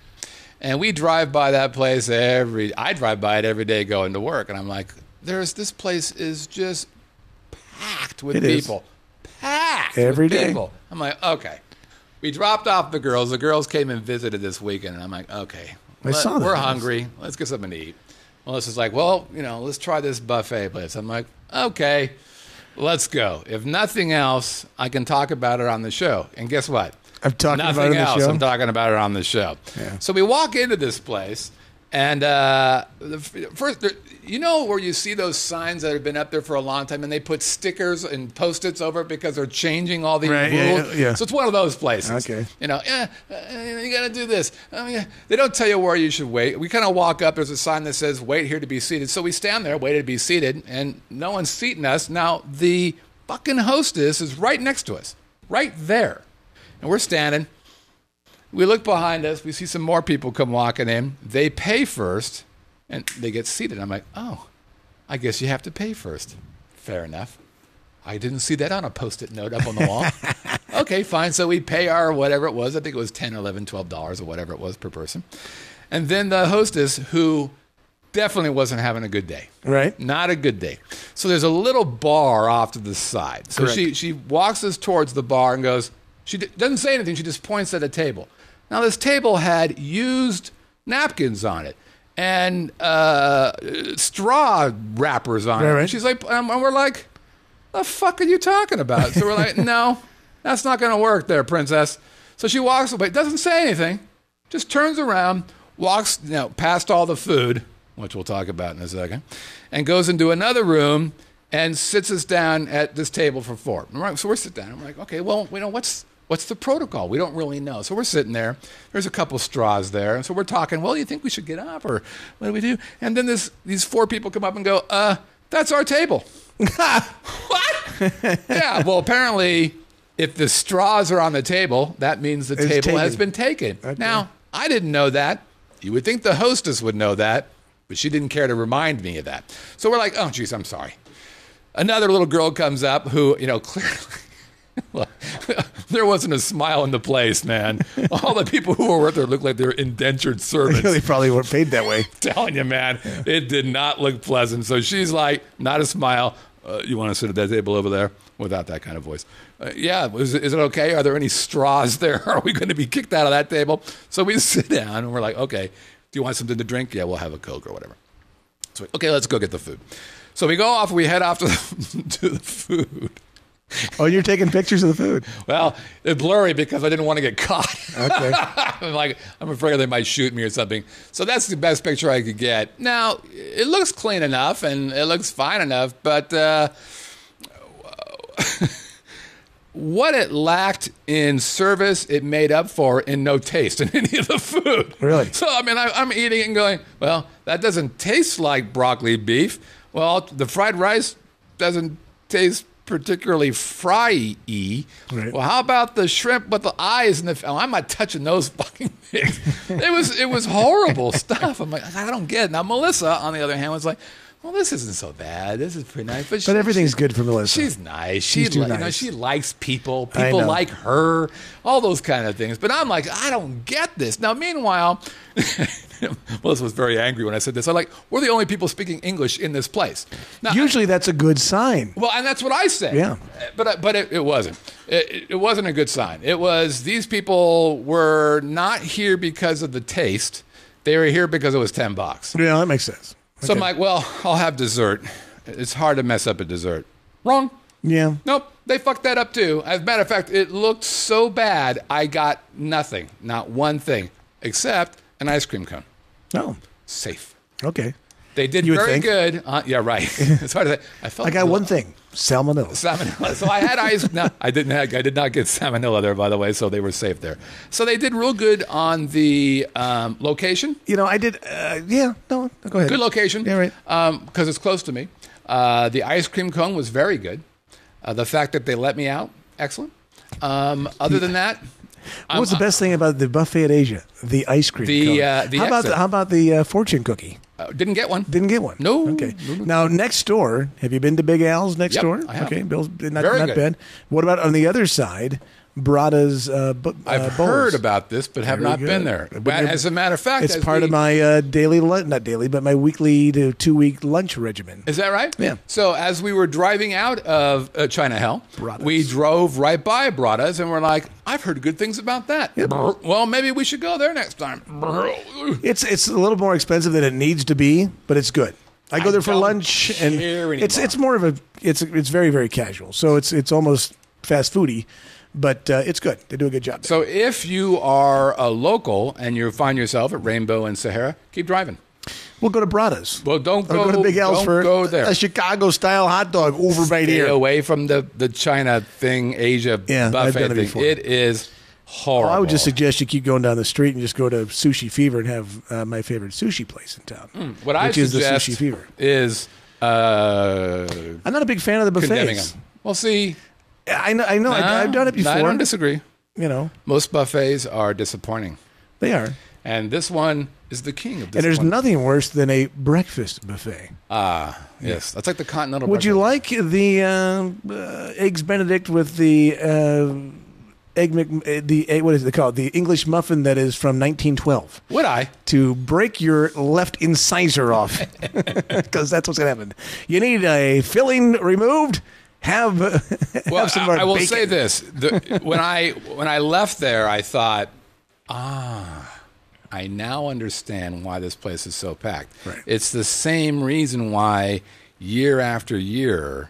B: And we drive by that place I drive by it every day going to work. And I'm like, this place is just packed with people. Packed
C: every
B: with
C: day.
B: People. I'm like, okay. We dropped off the girls. The girls came and visited this weekend. And I'm like, okay, we're hungry. Let's get something to eat. Melissa's like, well, let's try this buffet place. I'm like, okay, let's go. If nothing else, I can talk about it on the show. And guess what?
C: I'm talking
B: Nothing
C: about it on
B: else.
C: the show.
B: I'm talking about it on the show.
C: Yeah.
B: So we walk into this place, and first, where you see those signs that have been up there for a long time, and they put stickers and Post-its over it because they're changing all the rules.
C: Yeah.
B: So it's one of those places.
C: Okay.
B: You got to do this. They don't tell you where you should wait. We kind of walk up. There's a sign that says, "Wait here to be seated." So we stand there, waited to be seated, and no one's seating us. Now the fucking hostess is right next to us, right there. And we're standing. We look behind us. We see some more people come walking in. They pay first, And they get seated. I'm like, oh, I guess you have to pay first. Fair enough. I didn't see that on a Post-it note up on the wall. Okay, fine. So we pay our whatever it was. I think it was $10, $11, $12 or whatever it was per person. And then the hostess, who definitely wasn't having a good day.
C: Right.
B: Not a good day. So there's a little bar off to the side. So she walks us towards the bar and goes, she doesn't say anything. She just points at a table. Now, this table had used napkins on it and straw wrappers on it.
C: Right.
B: And she's like, and we're like, the fuck are you talking about? So we're like, no, that's not going to work there, princess. So she walks away, doesn't say anything, just turns around, walks past all the food, which we'll talk about in a second, and goes into another room and sits us down at this table for 4. So we're sitting down. I'm like, okay, well, what's the protocol? We don't really know. So we're sitting there. There's a couple straws there. And so we're talking, well, you think we should get up or what do we do? And then these 4 people come up and go, that's our table. What? Yeah, well, apparently, if the straws are on the table, that means the table has been taken. Okay. Now, I didn't know that. You would think the hostess would know that, but she didn't care to remind me of that. So we're like, oh, geez, I'm sorry. Another little girl comes up who, clearly, well, there wasn't a smile in the place, man. All the people who were with her looked like they were indentured servants.
C: They probably weren't paid that way.
B: Telling you, man, it did not look pleasant. So she's like, not a smile. You want to sit at that table over there? Without that kind of voice. Yeah, is it okay? Are there any straws there? Are we going to be kicked out of that table? So we sit down and we're like, okay, do you want something to drink? Yeah, we'll have a Coke or whatever. So, okay, let's go get the food. So we go off, we head off to the food.
C: Oh, you're taking pictures of the food?
B: Well, it's blurry because I didn't want to get caught.
C: Okay.
B: I'm afraid they might shoot me or something. So that's the best picture I could get. Now, it looks clean enough and it looks fine enough, but what it lacked in service, it made up for in no taste in any of the food.
C: Really?
B: So, I'm eating it and going, well, that doesn't taste like broccoli beef. Well, the fried rice doesn't taste particularly fry-y. Right. Well, how about the shrimp with the eyes and the? Oh, I'm not touching those fucking things. It was horrible stuff. I'm like, I don't get it. Now Melissa, on the other hand, was like, well, this isn't so bad. This is pretty nice.
C: But everything's good for Melissa.
B: She's nice.
C: She's too nice.
B: She likes people. People like her. All those kind of things. But I'm like, I don't get this. Now, meanwhile, Melissa was very angry when I said this. I'm like, we're the only people speaking English in this place. Now,
C: usually that's a good sign.
B: Well, and that's what I said.
C: Yeah.
B: But it wasn't. It wasn't a good sign. It was these people were not here because of the taste. They were here because it was $10.
C: Yeah, that makes sense.
B: So I'm like, well, I'll have dessert. It's hard to mess up a dessert. Wrong.
C: Yeah.
B: Nope. They fucked that up too. As a matter of fact, it looked so bad, I got nothing. Not one thing. Except an ice cream cone.
C: Oh.
B: Safe.
C: Okay.
B: They did very good. Yeah, right. It's hard to say.
C: I got one thing. Salmonella.
B: Salmonella. So I had ice. No, I did not get salmonella there, by the way. So they were safe there. So they did real good on the location.
C: I did. Yeah. No. Go ahead.
B: Good location.
C: Yeah. Right.
B: Because it's close to me. The ice cream cone was very good. The fact that they let me out, excellent. Other than that.
C: What was the best thing about the buffet at Asia? The ice cream cone. How about the fortune cookie?
B: Didn't get one.
C: Didn't get one.
B: No.
C: Okay. Now, next door, have you been to Big Al's next door?
B: I have.
C: Okay, Bill's not
B: good.
C: bad. What about on the other side, Brada's
B: I've heard about this, but have not been there. As a matter of fact,
C: it's part of my daily, not daily, but my weekly to 2-week lunch regimen.
B: Is that right?
C: Yeah.
B: So as we were driving out of China Hell, we drove right by Brada's, and we're like, I've heard good things about that. Yep. Well, maybe we should go there next time.
C: It's a little more expensive than it needs to be, but it's good. I go there for lunch, and it's more of it's very, very casual. So it's almost fast foody. But it's good. They do a good job there.
B: So if you are a local and you find yourself at Rainbow and Sahara, keep driving.
C: We'll go to Brada's.
B: Well, don't go
C: to Big Al's for
B: go there.
C: A Chicago-style hot dog over by here.
B: Stay away from the China thing, Asia buffet
C: I've done it
B: thing.
C: before.
B: It is horrible.
C: I would just suggest you keep going down the street and just go to Sushi Fever and have my favorite sushi place in town.
B: What I suggest
C: is the Sushi Fever.
B: I'm
C: not a big fan of the buffets.
B: Well, see...
C: I know. I've done it before.
B: I don't disagree.
C: Most
B: buffets are disappointing.
C: They are.
B: And this one is the king of this
C: And there's
B: one.
C: nothing worse than a breakfast buffet.
B: Yes. That's like the continental
C: Would you
B: breakfast.
C: like the eggs Benedict with the what is it called? The English muffin that is from 1912.
B: Would I?
C: To break your left incisor off, because that's what's going to happen. You need a filling removed. Have some of our
B: I will
C: bacon.
B: say this: when I left there, I thought, I now understand why this place is so packed.
C: Right.
B: It's the same reason why year after year,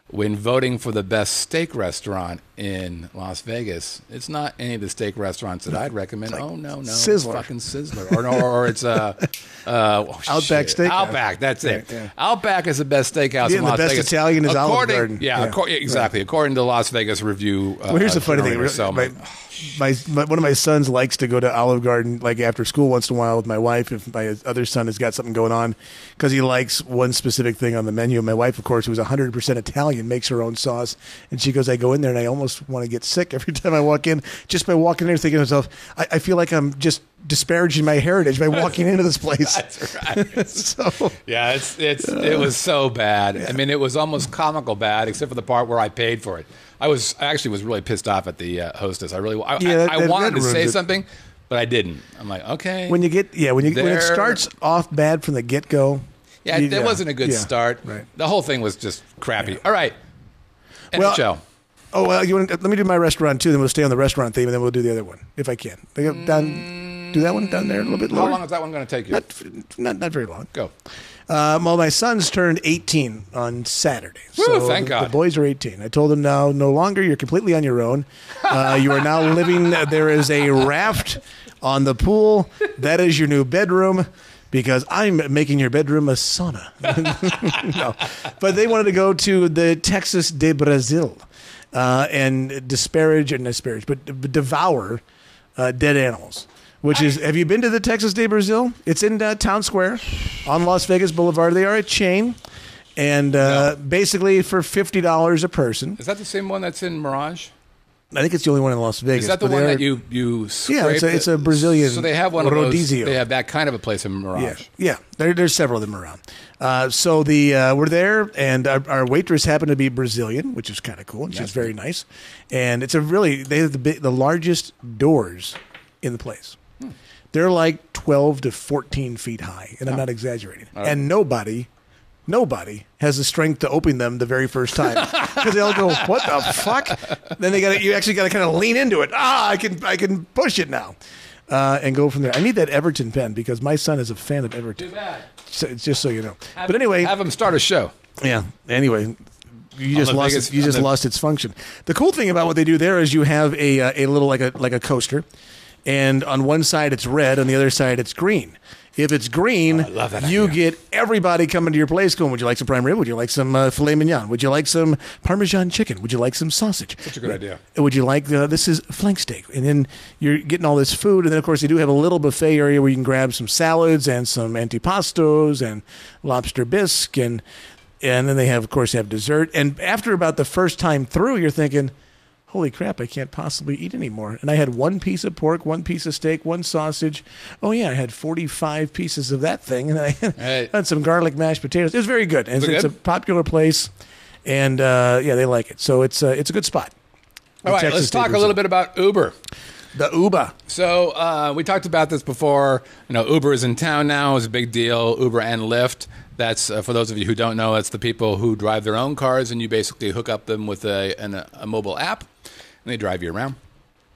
B: when voting for the best steak restaurant in Las Vegas, it's not any of the steak restaurants that I'd recommend.
C: Like
B: no,
C: Sizzler.
B: it's fucking Sizzler, or it's
C: Outback Steakhouse.
B: Outback, that's it.
C: Yeah.
B: Outback is the best steakhouse
C: Yeah,
B: in
C: the
B: Las
C: best
B: Vegas.
C: Italian is Olive
B: According-
C: Garden.
B: Yeah,
C: Yeah.
B: exactly. According to Las Vegas Review.
C: Well, here's the funny thing.
B: Journal, so
C: One of my sons likes to go to Olive Garden like after school once in a while with my wife if my other son has got something going on because he likes one specific thing on the menu. My wife, of course, who's 100% Italian, makes her own sauce. And she goes, I go in there and I almost want to get sick every time I walk in. Just by walking in there thinking to myself, I feel like I'm just disparaging my heritage by walking into this place.
B: That's right.
C: So
B: Yeah, it was so bad. I mean, it was almost comical bad, except for the part where I paid for it. I actually was really pissed off at the hostess. I wanted
C: that
B: to say
C: ruins it.
B: something, but I didn't. I'm like, okay.
C: when it starts off bad from the get-go.
B: It wasn't a good start.
C: Right.
B: The whole thing was just crappy.
C: Yeah.
B: All right.
C: Well,
B: NHL.
C: Oh, well, let me do my restaurant too, then we'll stay on the restaurant theme, and then we'll do the other one, if I can. Do that one down there a little bit lower?
B: How long is that one going to take you?
C: Not very long.
B: Go.
C: Well, my son's turned 18 on Saturday.
B: Woo,
C: So
B: thank God.
C: The boys are 18. I told them now, no longer. You're completely on your own. You are now living. There is a raft on the pool. That is your new bedroom. Because I'm making your bedroom a sauna. No. But they wanted to go to the Texas de Brazil and devour dead animals. Which is, have you been to the Texas de Brazil? It's in Town Square on Las Vegas Boulevard. They are a chain. And basically for $50 a person.
B: Is that the same one that's in Mirage?
C: I think it's the only one in Las Vegas.
B: Is that the
C: but
B: one
C: they
B: that you
C: Yeah, it's a Brazilian.
B: So they have one of those.
C: rodizio.
B: They have that kind of a place in Mirage.
C: Yeah. There's several of them around. So we're there, and our waitress happened to be Brazilian, which is kind of cool. And she's very nice. And they have the largest doors in the place. They're like 12 to 14 feet high, and I'm not exaggerating.
B: Right.
C: And nobody has the strength to open them the very first time because they all go, "What the fuck?" Then you actually got to kind of lean into it. I can push it now, and go from there. I need that Everton pen because my son is a fan of Everton.
B: Too bad.
C: So, just so you know. But anyway,
B: have them start a show.
C: yeah. Anyway, you just
B: the Vegas-
C: lost its function. The cool thing about what they do there is you have a little like a coaster, and on one side it's red, on the other side it's green. If it's green,
B: I love that
C: you
B: idea.
C: get everybody coming to your place going, would you like some prime rib? Would you like some filet mignon? Would you like some Parmesan chicken? Would you like some sausage?
B: Such a good idea.
C: Would you like this is flank steak? And then you're getting all this food. And then, of course, they do have a little buffet area where you can grab some salads and some antipastos and lobster bisque. And then they have dessert. And after about the first time through, you're thinking, holy crap, I can't possibly eat anymore. And I had one piece of pork, one piece of steak, one sausage. Oh, yeah, I had 45 pieces of that thing. And I had some garlic mashed potatoes. It was very good. And it's a popular place. And, they like it. So it's a good spot.
B: All right, let's talk a little bit about Uber.
C: The Uber.
B: So we talked about this before. Uber is in town now. It's a big deal. Uber and Lyft. That's, for those of you who don't know, it's the people who drive their own cars, and you basically hook up them with a mobile app, and they drive you around.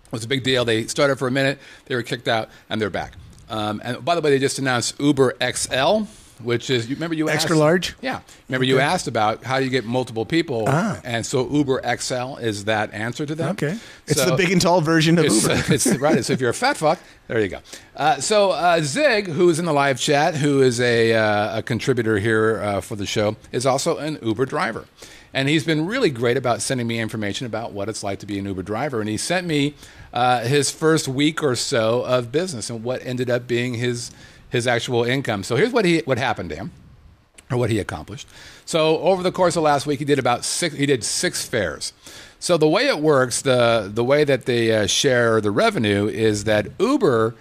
B: It was a big deal. They started for a minute. They were kicked out, and they're back. And by the way, they just announced Uber XL, which is, remember you asked?
C: Extra large?
B: Yeah. Remember you asked about how do you get multiple people, and so Uber XL is that answer to that.
C: Okay. It's the big and tall version of Uber.
B: It's right. So if you're a fat fuck, there you go. So Zig, who is in the live chat, who is a contributor here for the show, is also an Uber driver. And he's been really great about sending me information about what it's like to be an Uber driver. And he sent me his first week or so of business and what ended up being his actual income. So here's what happened to him, or what he accomplished. So over the course of last week, he did six fares. So the way it works, the way that they share the revenue is that Uber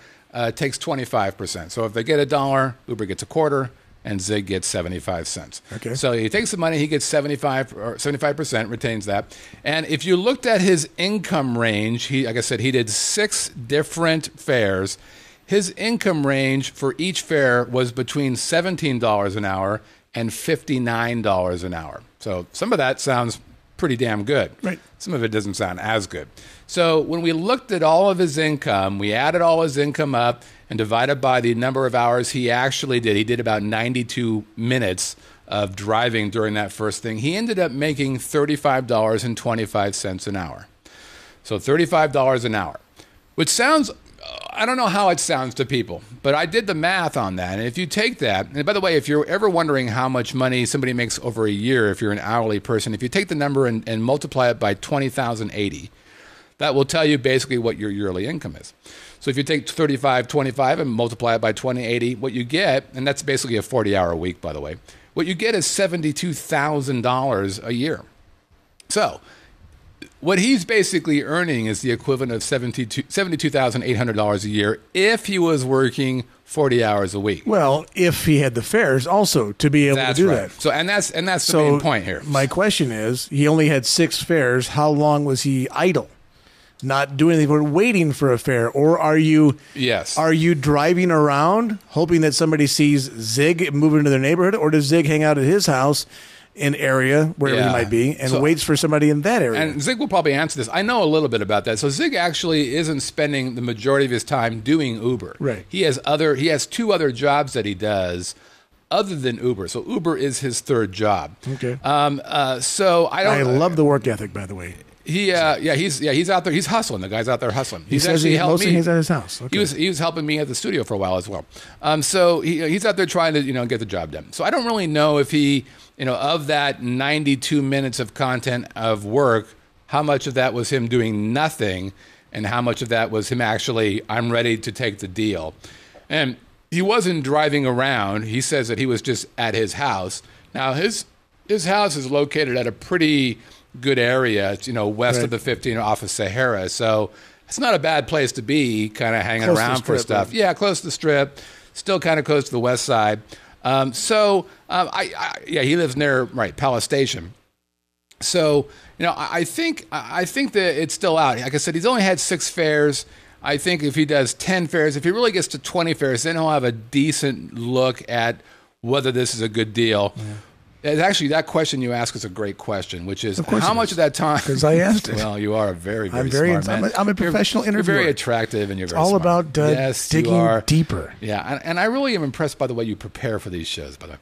B: takes 25%. So if they get $1, Uber gets a quarter, and Zig gets 75 cents.
C: Okay.
B: So he takes the money, he gets 75%, retains that. And if you looked at his income range, like I said, he did 6 different fares. His income range for each fare was between $17 an hour and $59 an hour. So some of that sounds pretty damn good.
C: Right.
B: Some of it doesn't sound as good. So when we looked at all of his income, we added all his income up and divided by the number of hours he actually did. He did about 92 minutes of driving during that first thing. He ended up making $35.25 an hour. So $35 an hour, which sounds, I don't know how it sounds to people, but I did the math on that. And if you take that, and by the way, if you're ever wondering how much money somebody makes over a year, if you're an hourly person, if you take the number and multiply it by 20,080, that will tell you basically what your yearly income is. So if you take 35.25 and multiply it by 2080, what you get, and that's basically a 40-hour week, by the way, what you get is $72,000 a year. So what he's basically earning is the equivalent of $72,800 a year if he was working 40 hours a week.
C: Well, if he had the fares also to be able to do that.
B: So and that's the main point here.
C: My question is, he only had 6 fares. How long was he idle? Not doing anything, but waiting for a fare? Or are you driving around hoping that somebody sees Zig move into their neighborhood? Or does Zig hang out at his house in area, wherever he might be, and waits for somebody in that area?
B: And Zig will probably answer this. I know a little bit about that. So Zig actually isn't spending the majority of his time doing Uber.
C: Right.
B: He has 2 other jobs that he does other than Uber. So Uber is his 3rd job.
C: Okay.
B: So I
C: love the work ethic, by the way.
B: He's out there. He's hustling. The guy's out there hustling.
C: He says he helped me. He's at his house. Okay.
B: He was helping me at the studio for a while as well. So he's out there trying to get the job done. So I don't really know if he of that 92 minutes of content of work, how much of that was him doing nothing, and how much of that was him actually I'm ready to take the deal. And he wasn't driving around. He says that he was just at his house. Now his house is located at a pretty good area, west of the 15 off of Sahara. So it's not a bad place to be kind of hanging around for stuff. Right? Yeah, close to the Strip, still kind of close to the west side. He lives near, Palace Station. So, I think that it's still out. Like I said, he's only had 6 fares. I think if he does 10 fares, if he really gets to 20 fares, then he'll have a decent look at whether this is a good deal. Yeah. Actually, that question you ask is a great question, which is how much of that time?
C: Because I asked it.
B: Well, you are a very, very smart man.
C: I'm a professional interviewer.
B: You're very attractive and you're very
C: all
B: smart.
C: About digging deeper.
B: Yeah, and I really am impressed by the way you prepare for these shows, by the way.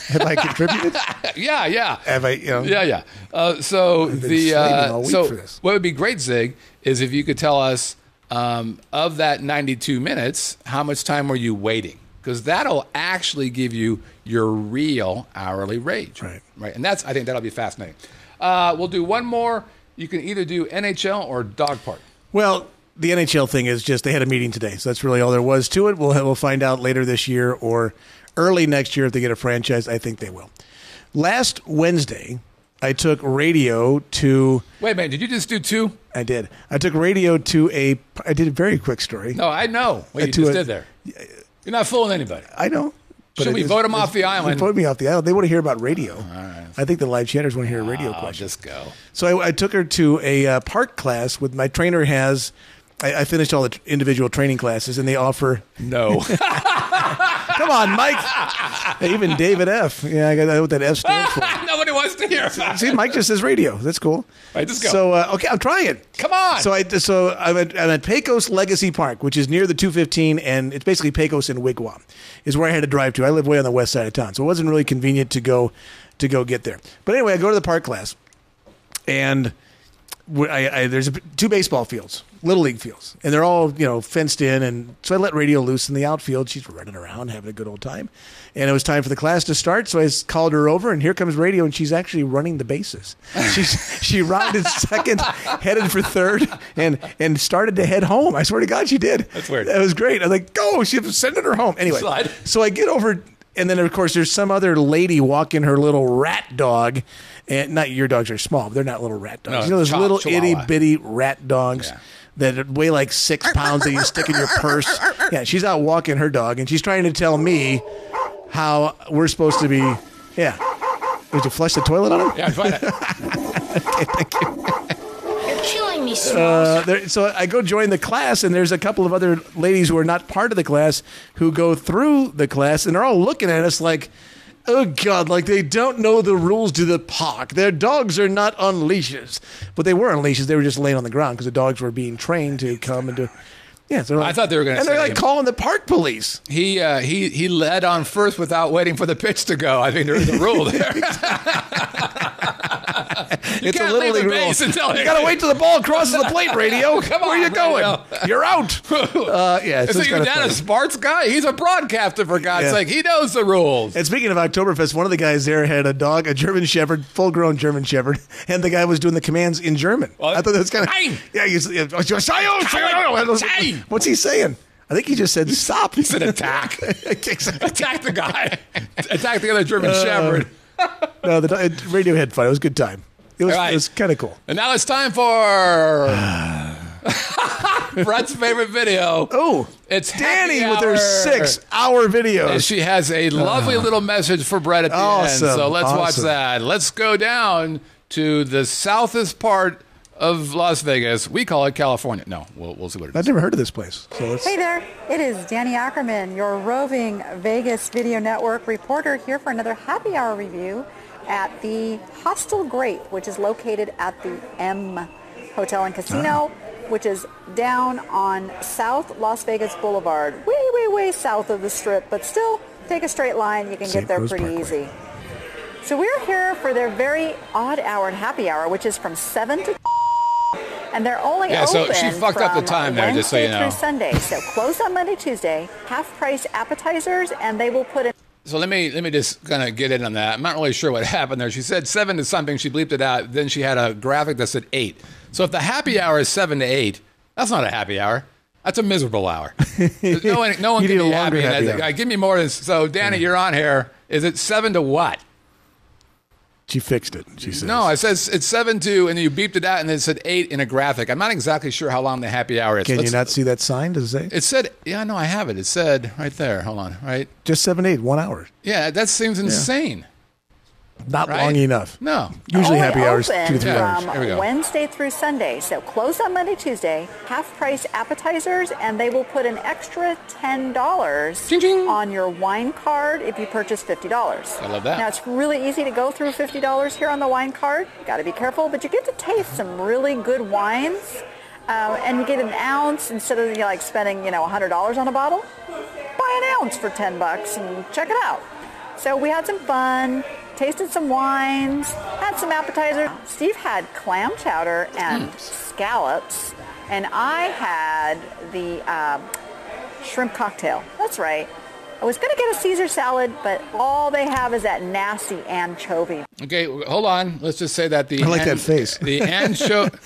C: Have I contributed?
B: Yeah.
C: Have I?
B: Yeah. So what would be great, Zig, is if you could tell us of that 92 minutes, how much time were you waiting? Because that'll actually give you your real hourly rate. Right. And I think that'll be fascinating. We'll do one more. You can either do NHL or Dog Park.
C: Well, the NHL thing is just they had a meeting today, so that's really all there was to it. We'll find out later this year or early next year if they get a franchise. I think they will. Last Wednesday, I took radio to...
B: Wait a minute, did you just do 2?
C: I did. I took radio to I did a very quick story.
B: No, I know what you just did there. You're not fooling anybody.
C: I know.
B: Should we vote him off the island?
C: Vote me off the island. They want to hear about radio. All right. I think the live chatters want to hear a radio question.
B: Just go.
C: So I took her to a park class with my trainer has... I finished all the individual training classes, and they offer...
B: No.
C: Come on, Mike. Even David F. Yeah, I got what that F stands for.
B: Nobody wants to hear.
C: See, Mike just says radio. That's cool.
B: All right, just go.
C: So, okay, I'm trying.
B: Come on.
C: So I'm at Pecos Legacy Park, which is near the 215, and it's basically Pecos and Wigwam is where I had to drive to. I live way on the west side of town, so it wasn't really convenient to go get there. But anyway, I go to the park class, and there's 2 baseball fields, little league fields, and they're all fenced in. And so I let radio loose in the outfield. She's running around having a good old time, and it was time for the class to start. So I called her over, and here comes radio, and she's actually running the bases. She rounded second, headed for third, and started to head home. I swear to God, she did.
B: That's weird.
C: That was great. I was like, go! She was sending her home anyway.
B: Slide.
C: So I get over. And then, of course, there's some other lady walking her little rat dog. And not your dogs are small, but they're not little rat dogs.
B: No,
C: those little
B: Chihuahua.
C: itty-bitty rat dogs that weigh like 6 pounds that you stick in your purse. Yeah, she's out walking her dog, and she's trying to tell me how we're supposed to be. Yeah. Did you flush the toilet on him?
B: Yeah, I'm fine.
C: Okay, thank you.
D: You're killing me, Smalls.
C: So I go join the class, and there's a couple of other ladies who are not part of the class who go through the class, and they're all looking at us like, oh, God, like they don't know the rules to the park. Their dogs are not on leashes. But they were on leashes. They were just laying on the ground because the dogs were being trained to come and do. Yeah, so
B: I thought they were going to say.
C: And they're like calling the park police.
B: He led on first without waiting for the pitch to go. I think there is a rule there.
C: It's
B: can't
C: a little
B: leave the
C: league rule.
B: base until
C: You got to wait till the ball crosses the plate, radio.
B: Come
C: Where
B: on,
C: are you going?
B: Radio.
C: You're out. Yeah,
B: Is
C: so
B: it
C: it's
B: your
C: kind of
B: dad a
C: funny.
B: sports guy? He's a broadcaster, for God's
C: Yeah.
B: sake. He knows the rules.
C: And speaking of Oktoberfest, one of the guys there had a dog, a German Shepherd, full-grown German Shepherd, and the guy was doing the commands in German.
B: Well,
C: I thought that was kind of...
B: Nein!
C: Yeah, what's he saying? I think he just said stop.
B: He said attack. Attack the guy. Attack the other German Shepherd.
C: No, the radio had fun. It was a good time. It was,
B: Right.
C: it was kind of cool.
B: And now it's time for Brett's favorite video.
C: Oh,
B: It's
C: Danny
B: Happy
C: with her
B: Hour.
C: 6-hour videos.
B: And she has a lovely little message for Brett at the
C: Awesome,
B: end. So let's watch
C: awesome.
B: that. Let's go down to the southest part of Las Vegas. We call it California. No, we'll see what it is.
C: I've never heard of this place. So let's.
E: Hey there, it is Danny Ackerman, your roving Vegas Video Network reporter, here for another happy hour review at the Hostel Grape, which is located at the M Hotel and Casino, which is down on South Las Vegas Boulevard, way south of the Strip, but still take a straight line. You can
C: St.
E: get there
C: Rose
E: pretty
C: Parkway.
E: easy. So we're here for their very odd hour and happy hour, which is from 7 to and they're only
B: Yeah, so
E: open
B: she fucked up the
E: from
B: time there, just so you
E: Wednesday
B: know.
E: through Sunday. So closed on Monday, Tuesday, half-price appetizers, and they will put in.
B: So let me just kind of get in on that. I'm not really sure what happened there. She said 7 to something. She bleeped it out. Then she had a graphic that said 8. So if the happy hour is 7 to 8, that's not a happy hour. That's a miserable hour. No one
C: You
B: can
C: need
B: be
C: a longer
B: happy.
C: happy hour.
B: Give me more than. So Danny, you're on here. Is it 7 to what?
C: She fixed it. She says.
B: No, it says it's 7 to, and you beeped it out, and it said 8 in a graphic. I'm not exactly sure how long the happy hour is.
C: Can you
B: Let's-
C: not see that sign? Does it say?
B: It said, yeah, no, I have it. It said right there. Hold on, right?
C: Just 7 to 8, 1 hour.
B: Yeah, that seems insane.
C: Not
B: Right?
C: long enough.
B: No.
C: Usually
E: only
C: happy hours,
E: open
C: 2 to 3 hours.
B: Here we go.
E: From Wednesday through Sunday. So closed on Monday, Tuesday, half-price appetizers, and they will put an extra $10
B: Ching, ching.
E: on your wine card if you purchase $50.
B: I love that.
E: Now, it's really easy to go through $50 here on the wine card. You got to be careful, but you get to taste some really good wines, and you get an ounce instead of like spending $100 on a bottle. Buy an ounce for $10 and check it out. So we had some fun, tasted some wines, had some appetizers. Steve had clam chowder and scallops, and I had the shrimp cocktail. That's right. I was going to get a Caesar salad, but all they have is that nasty anchovy.
B: Okay, hold on. Let's just say that the
C: I like that face.
B: The anchovy.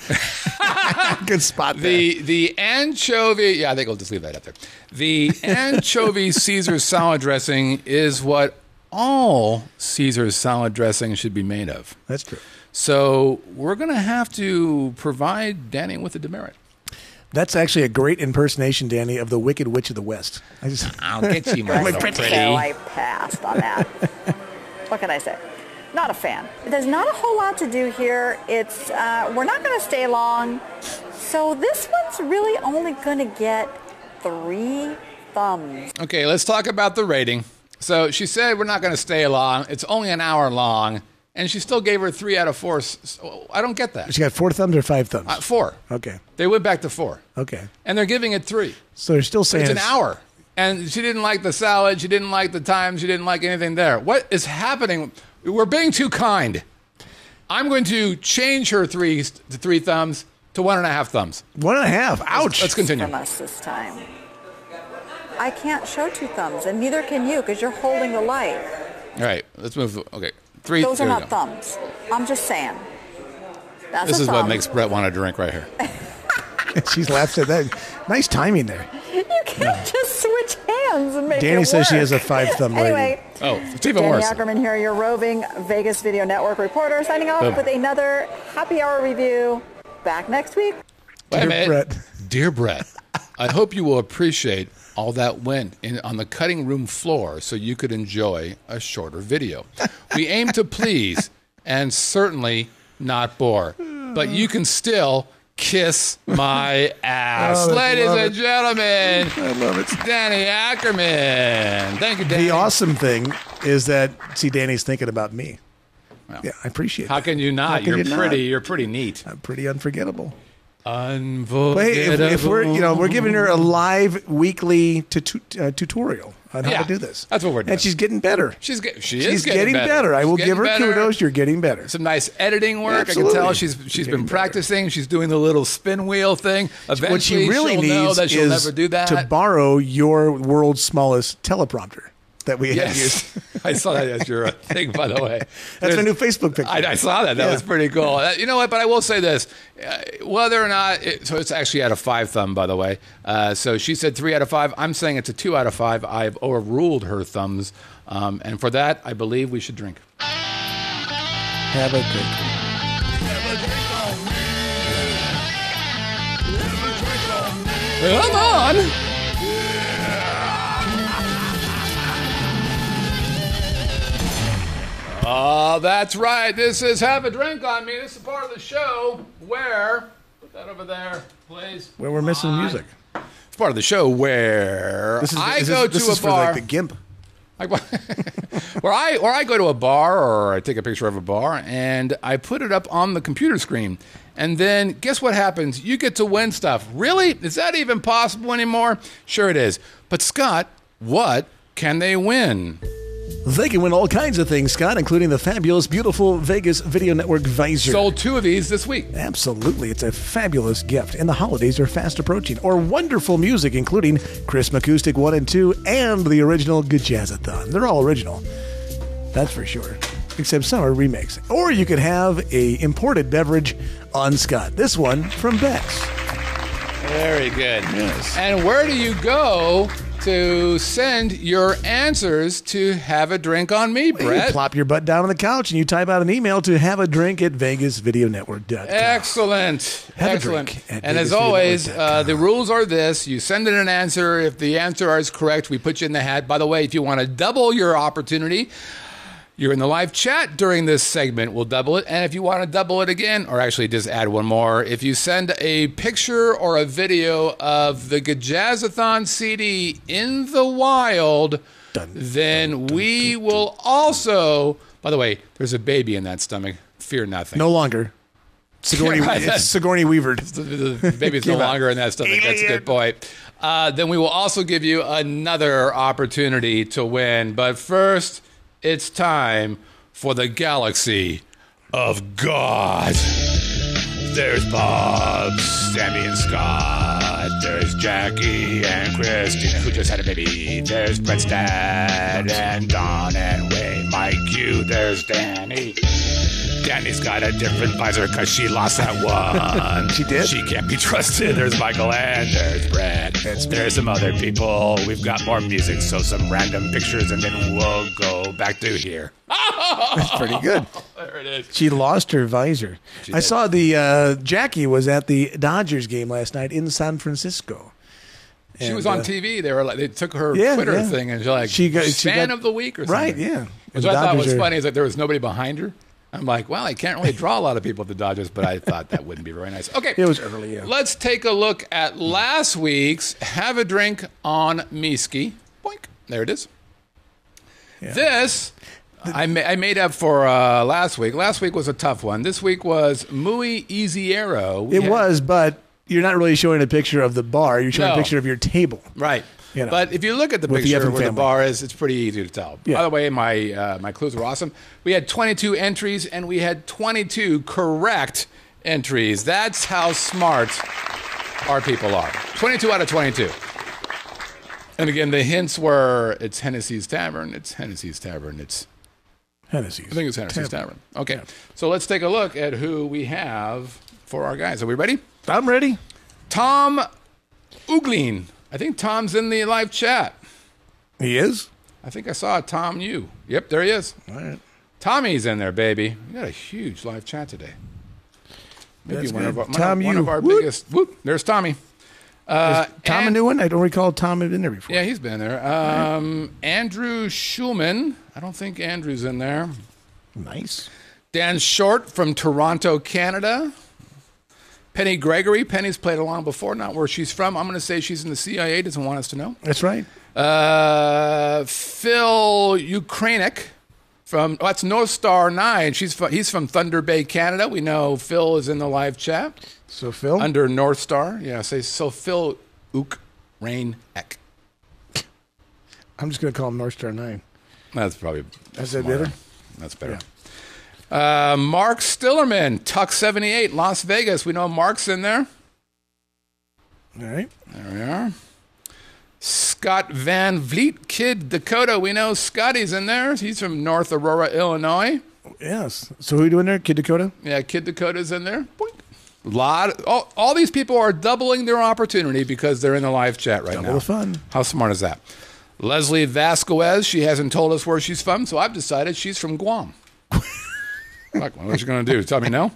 C: Good spot there.
B: The anchovy. Yeah, I think I'll just leave that up there. The anchovy Caesar salad dressing is what all Caesar salad dressing should be made of.
C: That's true.
B: So we're going to have to provide Danny with a demerit.
C: That's actually a great impersonation, Danny, of the Wicked Witch of the West.
B: I'll get you, my little pretty.
E: So I passed on that. What can I say? Not a fan. There's not a whole lot to do here. It's we're not going to stay long. So this one's really only going to get 3 thumbs.
B: Okay, let's talk about the rating. So she said we're not going to stay long. It's only an hour long, and she still gave her 3 out of 4. So I don't get that.
C: She got 4 thumbs or 5 thumbs?
B: 4.
C: Okay.
B: They went back to 4.
C: Okay.
B: And they're giving it 3.
C: So they're still saying
B: It's an hour. And she didn't like the salad. She didn't like the time. She didn't like anything there. What is happening? We're being too kind. I'm going to change her 3 thumbs to 1.5 thumbs.
C: 1.5. Ouch.
B: Let's continue.
E: From us this time. I can't show 2 thumbs, and neither can you because you're holding the light.
B: All right, let's move. Okay, 3.
E: Those are
B: here we
E: not
B: go.
E: thumbs. I'm just saying. That's
B: This
E: a
B: is what
E: thumb.
B: makes Brett want to drink right here.
C: She's laughs at that. Nice timing there.
E: You can't just switch hands and make
C: Danny
E: it
C: says she
E: work.
C: has a 5-thumb rating.
E: Anyway,
B: Oh, it's even
E: Danny
B: worse.
E: Ackerman here, your roving Vegas Video Network reporter, signing off
B: Boom.
E: with another happy hour review. Back next week.
B: Wait a
C: Dear
B: minute.
C: Brett.
B: Dear Brett, I hope you will appreciate all that went in on the cutting room floor so you could enjoy a shorter video. We aim to please and certainly not bore, but you can still kiss my ass. Ladies and gentlemen,
C: I love it.
B: Danny Ackerman. Thank you, Danny.
C: The awesome thing is that, see, Danny's thinking about me.
B: Well,
C: Yeah, I appreciate
B: how
C: that.
B: can you not?
C: How can
B: You're
C: you not?
B: pretty. You're pretty neat.
C: I'm pretty unforgettable.
B: Unforgettable.
C: But hey, if we're giving her a live weekly tutorial on how to do this.
B: That's what we're doing.
C: And she's getting better.
B: She's
C: She's getting better. I
B: She's
C: will give her
B: getting better.
C: kudos. You're getting better.
B: Some nice editing work.
C: Absolutely.
B: I can tell she's been
C: getting
B: practicing. She's doing the little spin wheel thing. Eventually,
C: What she really
B: she'll know
C: needs
B: that she'll
C: is
B: never do that.
C: to borrow your world's smallest teleprompter that we have used.
B: Yes, I saw that as your thing, by the way.
C: That's my new Facebook picture.
B: I saw that. That was pretty cool. You know what? But I will say this: whether or not, so it's actually out of 5 thumb, by the way. So she said 3 out of 5. I'm saying it's a 2 out of 5. I've overruled her thumbs, and for that, I believe we should drink.
C: Have a drink.
B: Come on. Oh, that's right. This is Have a Drink on Me. This is part of the show where, put that over there, please.
C: Where we're missing the music.
B: It's part of the show where I go to a
C: for
B: bar.
C: like the GIMP.
B: where I go to a bar or I take a picture of a bar and I put it up on the computer screen. And then guess what happens? You get to win stuff. Really? Is that even possible anymore? Sure it is. But Scott, what can they win?
C: They can win all kinds of things, Scott, including the fabulous, beautiful Vegas Video Network visor.
B: Sold 2 of these this week.
C: Absolutely. It's a fabulous gift, and the holidays are fast approaching. Or wonderful music, including Crisp Acoustic 1 and 2 and the original Jazzathon. They're all original. That's for sure. Except some are remakes. Or you could have a imported beverage on Scott. This one from Beck's.
B: Very good.
C: Yes.
B: And where do you go to send your answers to Have a Drink on Me, Brett?
C: You plop your butt down on the couch and you type out an email to haveadrink@vegasvideonetwork.com.
B: Excellent.
C: Have a
B: Excellent.
C: drink at
B: And as always,
C: vegasvideonetwork.com.
B: the rules are this. You send in an answer. If the answer is correct, we put you in the hat. By the way, if you want to double your opportunity, you're in the live chat during this segment. We'll double it. And if you want to double it again, or actually just add one more, if you send a picture or a video of the Jazzathon CD in the wild, then we will also... By the way, there's a baby in that stomach. Fear nothing.
C: No longer. Sigourney,
B: Yeah, right.
C: it's Sigourney Weaver.
B: The baby's no
C: Give up.
B: longer in that stomach. That's a good point. Then we will also give you another opportunity to win. But first... it's time for the galaxy of God. There's Bob, Sammy, and Scott. There's Jackie and Christina, who just had a baby. There's Brett's dad and Don and Wayne, Mike Q. There's Danny. Danny's got a different visor because she lost that one.
C: She did?
B: She can't be trusted. There's Michael and there's Brett. There's some other people. We've got more music, so some random pictures, and then we'll go back to here.
C: That's pretty good.
B: There it is.
C: She lost her visor. I saw the Jackie was at the Dodgers game last night in San Francisco.
B: She
C: And,
B: was on TV. They took her
C: yeah,
B: Twitter
C: yeah.
B: thing and she's like,
C: She
B: fan
C: got-
B: of the week or something.
C: Right, yeah.
B: Which
C: And
B: I
C: the
B: thought was
C: Dodgers are-
B: funny is that there was nobody behind her. I'm like, well, I can't really draw a lot of people at the Dodgers, but I thought that wouldn't be very nice. Okay.
C: It was early, yeah.
B: Let's take a look at last week's Have a Drink on Miski. Boink. There it is.
C: Yeah.
B: This I made up for last week. Last week was a tough one. This week was Muy Easiero.
C: It was, but you're not really showing a picture of the bar. You're showing
B: No.
C: a picture of your table.
B: Right.
C: You know,
B: but if you look at the
C: with the
B: picture
C: Evan
B: where the
C: family.
B: bar is, it's pretty easy to tell.
C: Yeah.
B: By the way, my clues were awesome. We had 22 entries, and we had 22 correct entries. That's how smart our people are. 22 out of 22. And again, the hints were, it's Hennessy's Tavern, it's Hennessy's Tavern, it's...
C: Hennessy's.
B: I think it's Hennessy's Tavern. Okay, so let's take a look at who we have for our guys. Are we ready?
C: I'm ready.
B: Tom Uglin. I think Tom's in the live chat.
C: He is?
B: I think I saw Tom Yu. Yep, there he is.
C: All right.
B: Tommy's in there, baby. We got a huge live chat today. Maybe
C: That's
B: one
C: good.
B: of our,
C: Tom
B: one
C: Yu.
B: of our
C: Whoop.
B: biggest. Whoop, there's Tommy.
C: Is Tom a new one? I don't recall Tom had been there before.
B: Yeah, he's been there. Andrew Schulman. I don't think Andrew's in there.
C: Nice.
B: Dan Short from Toronto, Canada. Penny Gregory. Penny's played along before, not where she's from. I'm going to say she's in the CIA. Doesn't want us to know.
C: That's right.
B: Phil Ukrainic from that's North Star 9. He's from Thunder Bay, Canada. We know Phil is in the live chat.
C: So Phil
B: under North Star. Yeah, say so. Phil Ukrainic.
C: I'm just going to call him North Star 9.
B: That's probably.
C: Is that better?
B: That's better. Yeah. Mark Stillerman, Tuck 78, Las Vegas. We know Mark's in there.
C: All right.
B: There we are. Scott Van Vliet, Kid Dakota. We know Scotty's in there. He's from North Aurora, Illinois.
C: Yes. So who are you doing there? Kid Dakota?
B: Yeah, Kid Dakota's in there. Boink. All these people are doubling their opportunity because they're in the live chat right now.
C: Double the fun.
B: How smart is that? Leslie Vasquez, she hasn't told us where she's from, so I've decided she's from Guam. What are you going to do? Tell me no?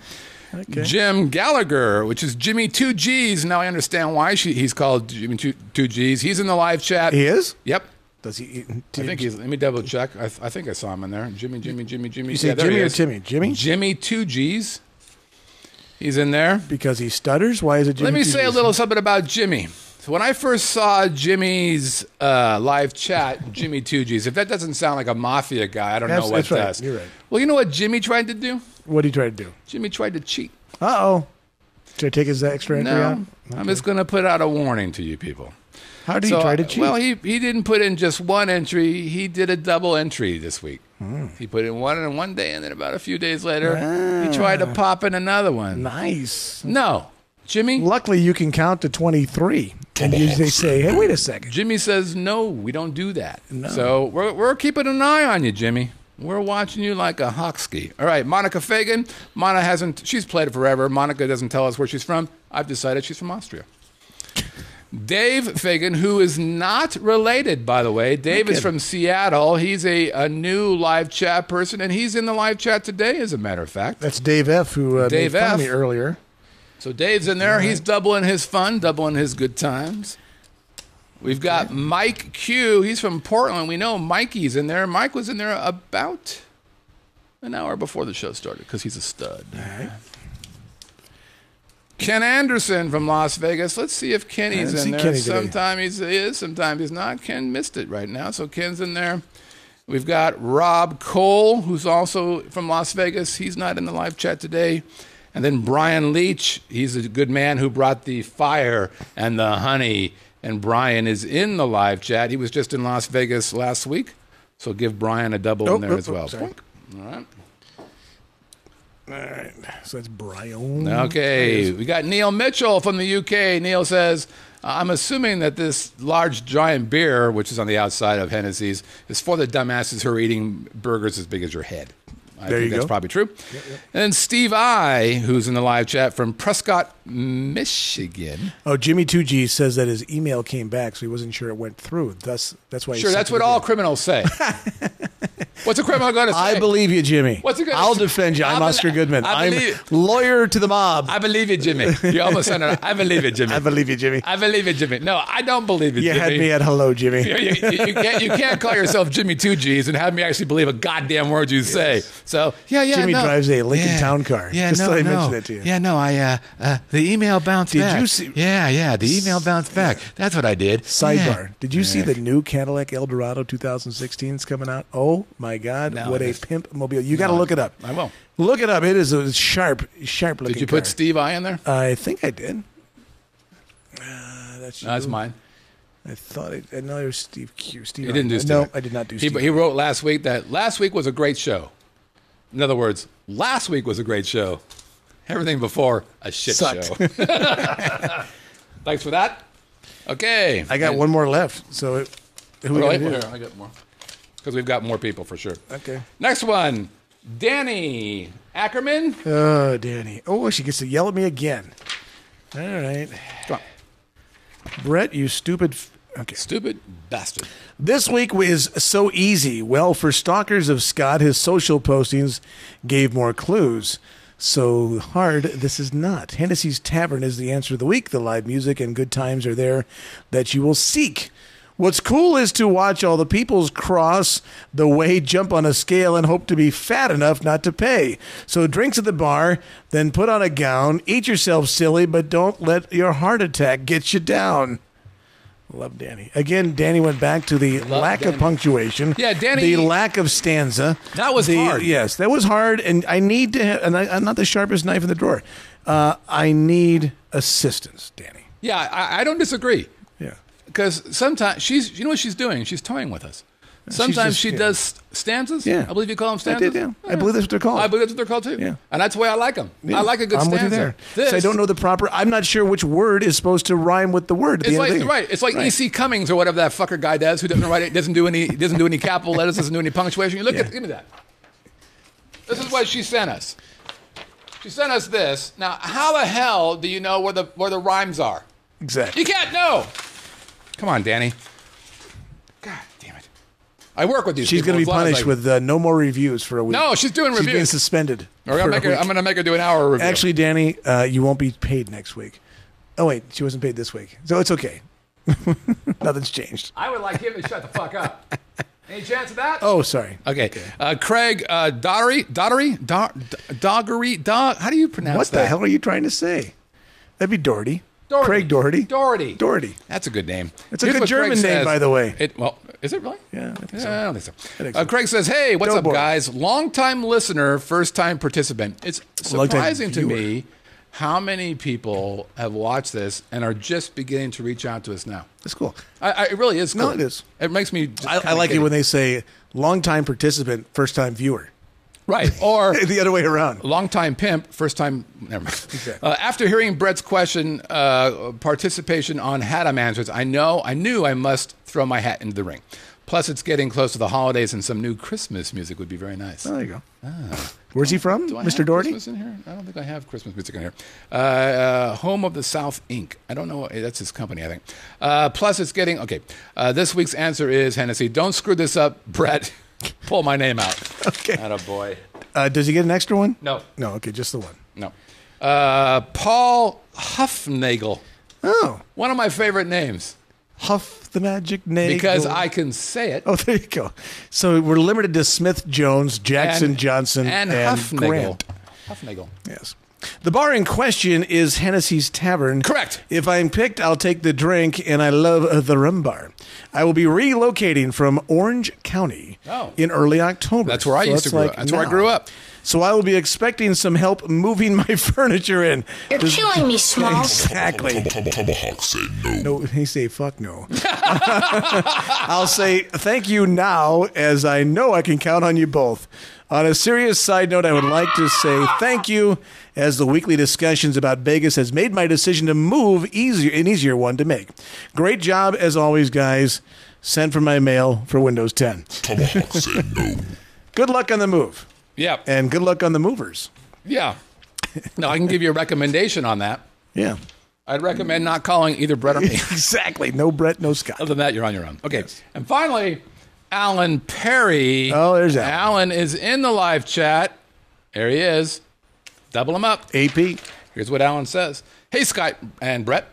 C: Okay.
B: Jim Gallagher, which is Jimmy 2Gs. Now I understand why he's called Jimmy 2Gs. He's in the live chat.
C: He is?
B: Yep.
C: Does he?
B: I think he's. Let me double check. I think I saw him in there. Jimmy.
C: You say Jimmy or Timmy? Jimmy?
B: Jimmy 2Gs. He's in there.
C: Because he stutters? Why is it Jimmy?
B: Let me
C: 2Gs?
B: say a little something about Jimmy. So when I first saw Jimmy's live chat, Jimmy 2Gs, if that doesn't sound like a Mafia guy, I don't know what
C: that's right.
B: does.
C: You're right.
B: Well, you know what Jimmy tried to do?
C: What did he try to do?
B: Jimmy tried to cheat.
C: Uh-oh. Should I take his extra entry out?
B: No, I'm just going to put out a warning to you people.
C: How did he try to cheat?
B: Well, he didn't put in just one entry. He did a double entry this week. He put in one in one day, and then about a few days later, he tried to pop in another one.
C: Nice.
B: No. Jimmy?
C: Luckily, you can count to 23. And they say, hey, wait a second.
B: Jimmy says, no, we don't do that.
C: No.
B: So we're keeping an eye on you, Jimmy. We're watching you like a hawkski. All right, Monica Fagan. She's played it forever. Monica doesn't tell us where she's from. I've decided she's from Austria. Dave Fagan, who is not related, by the way. Dave is from Seattle. He's a new live chat person, and he's in the live chat today, as a matter of fact.
C: That's Dave F., who made fun of me earlier.
B: So Dave's in there. Right. He's doubling his fun, doubling his good times. We've got Mike Q. He's from Portland. We know Mikey's in there. Mike was in there about an hour before the show started because he's a stud. All right. Ken Anderson from Las Vegas. Let's see if Kenny's in there. Sometimes he is, sometimes he's not. Ken missed it right now, so Ken's in there. We've got Rob Cole, who's also from Las Vegas. He's not in the live chat today. And then Brian Leach. He's a good man who brought the fire and the honey. And Brian is in the live chat. He was just in Las Vegas last week. So give Brian a double in there as well.
C: Sorry.
B: All right.
C: All right. So that's Brian.
B: Okay. We got Neil Mitchell from the UK. Neil says, I'm assuming that this large giant beer, which is on the outside of Hennessy's, is for the dumbasses who are eating burgers as big as your head. I think that's probably true. Yep. And then Steve I, who's in the live chat from Prescott, Michigan.
C: Oh, Jimmy 2G says that his email came back, so he wasn't sure it went through. That's why.
B: Sure, that's what all criminals say. What's a criminal going to say?
C: I believe you, Jimmy.
B: What's it going to
C: I'll defend you. I'm Oscar Goodman. I'm lawyer to the mob.
B: I believe you, Jimmy. You almost said it. I believe you, Jimmy.
C: I believe you, Jimmy.
B: I believe you, Jimmy. No, I don't believe you, Jimmy.
C: You had me at hello, Jimmy.
B: You can't call yourself Jimmy 2Gs and have me actually believe a goddamn word you say. So,
C: Jimmy drives a Lincoln Town Car.
B: Yeah,
C: just thought I mentioned that to you.
B: Yeah, no, the email bounced back.
C: Did you see?
B: Yeah, the email bounced back. That's what I did.
C: Sidebar. Did you see the new Cadillac Eldorado 2016 is coming out? Oh, my God. What a pimp mobile. You got to look it up.
B: I will.
C: Look it up. It is a sharp looking
B: Did you put Steve I in there?
C: I think I did. That's
B: mine.
C: I thought I know it was Steve Q.
B: He didn't do Steve.
C: No, I did not do Steve.
B: He wrote last week that last week was a great show. In other words, last week was a great show. Everything before, a shit show. Thanks for that. Okay.
C: I got one more left. So
B: Here, I got more. Because we've got more people for sure.
C: Okay.
B: Next one, Danny Ackerman.
C: Oh, Danny. Oh, she gets to yell at me again. All right.
B: Come on.
C: Brett, you stupid... Okay.
B: Stupid bastard.
C: This week was so easy. Well, for stalkers of Scott, his social postings gave more clues. So hard, this is not. Hennessy's Tavern is the answer of the week. The live music and good times are there that you will seek. What's cool is to watch all the peoples cross the way, jump on a scale, and hope to be fat enough not to pay. So drinks at the bar, then put on a gown, eat yourself silly, but don't let your heart attack get you down. Love Danny. Again, Danny went back to the lack of punctuation.
B: Yeah, Danny.
C: The lack of stanza.
B: That was hard.
C: Yes, that was hard, and I need to have, and I'm not the sharpest knife in the drawer. I need assistance, Danny.
B: Yeah, I don't disagree.
C: Yeah.
B: Because sometimes you know what she's doing? She's toying with us. Sometimes she does stanzas.
C: Yeah.
B: I believe you call them stanzas.
C: I did, yeah. I believe that's what they're called.
B: I believe that's what they're called too.
C: Yeah.
B: And that's the way I like them.
C: Yeah.
B: I like a good
C: I'm
B: stanza.
C: with you there.
B: This,
C: So I don't know the proper. I'm not sure which word is supposed to rhyme with the word. At the
B: It's
C: end of
B: like
C: the thing.
B: right. It's like E.C. Cummings or whatever that fucker guy does, who doesn't write it, doesn't do any capital letters, doesn't do any punctuation. You look
C: Yeah.
B: at give me that. This is what she sent us. She sent us this. Now, how the hell do you know where the rhymes are?
C: Exactly.
B: You can't know. Come on, Danny. God damn it. I work with these
C: She's
B: people.
C: going to be
B: as long as
C: punished
B: I-
C: with no more reviews for a week.
B: No, she's doing
C: She's being
B: reviews.
C: suspended.
B: I'm
C: for a week.
B: going to make her do an hour review.
C: Actually, Danny, you won't be paid next week. Oh, wait. She wasn't paid this week. So it's okay. Nothing's changed.
B: I would like him to shut the fuck up. Any chance of that?
C: Oh, sorry.
B: Okay. Craig Doggery, how do you pronounce
C: What
B: that?
C: the hell are you trying to say? That'd be Doherty.
B: Doherty.
C: Craig Doherty.
B: Doherty. That's a good name.
C: It's a good German name, by the way.
B: Is it really?
C: Yeah, I think so.
B: I don't think so.
C: think so.
B: Craig says, hey, what's up,
C: Doughboy.
B: guys? Long-time listener, first-time participant. It's
C: Long-time
B: surprising to
C: viewer.
B: me how many people have watched this and are just beginning to reach out to us now.
C: That's cool.
B: It really is cool.
C: No, it is.
B: It makes me just
C: I like it when they say long-time participant, first-time viewer.
B: Right. Or
C: The other way around.
B: long-time pimp, first-time... Never mind. After hearing Brett's question, participation on Haddam answers, I knew I must throw my hat into the ring. Plus, it's getting close to the holidays, and some new Christmas music would be very nice.
C: Oh, there you go. Where's he from,
B: Do I
C: Mr.
B: have
C: Doherty?
B: Christmas in here? I don't think I have Christmas music in here. Home of the South Inc. I don't know. That's his company, I think. Plus, it's getting... Okay. This week's answer is, Hennessy, don't screw this up, Brett. Pull my name out.
C: Okay.
B: Attaboy.
C: Does he get an extra one?
B: No.
C: No, okay, just the one.
B: No. Paul Huffnagel.
C: Oh,
B: One of my favorite names.
C: Huff the Magic Nagel.
B: Because I can say it.
C: Oh, there you go. So we're limited to Smith, Jones, Jackson, Johnson, and
B: Huffnagel.
C: Grant.
B: Huffnagel.
C: Yes. The bar in question is Hennessy's Tavern.
B: Correct.
C: If I'm picked, I'll take the drink, and I love the rum bar. I will be relocating from Orange County in early October.
B: That's where I used to grow up. That's where I grew up.
C: So I will be expecting some help moving my furniture in.
D: You're killing me, Smalls.
C: Exactly.
F: Tomahawk say no.
C: No, he say fuck no. I'll say thank you now, as I know I can count on you both. On a serious side note, I would like to say thank you, as the weekly discussions about Vegas has made my decision to move an easier one to make. Great job as always, guys. Sent from my mail for Windows 10.
F: Tomahawk say no.
C: Good luck on the move,
B: Yeah.
C: and good luck on the movers.
B: Yeah. Now, I can give you a recommendation on that.
C: Yeah,
B: I'd recommend not calling either Brett or me.
C: exactly. No Brett, no Scott.
B: Other than that, you're on your own. Okay. And finally, Alan Perry.
C: Oh, there's Alan.
B: Alan is in the live chat. There he is. Double him up.
C: AP.
B: Here's what Alan says. Hey, Scott and Brett.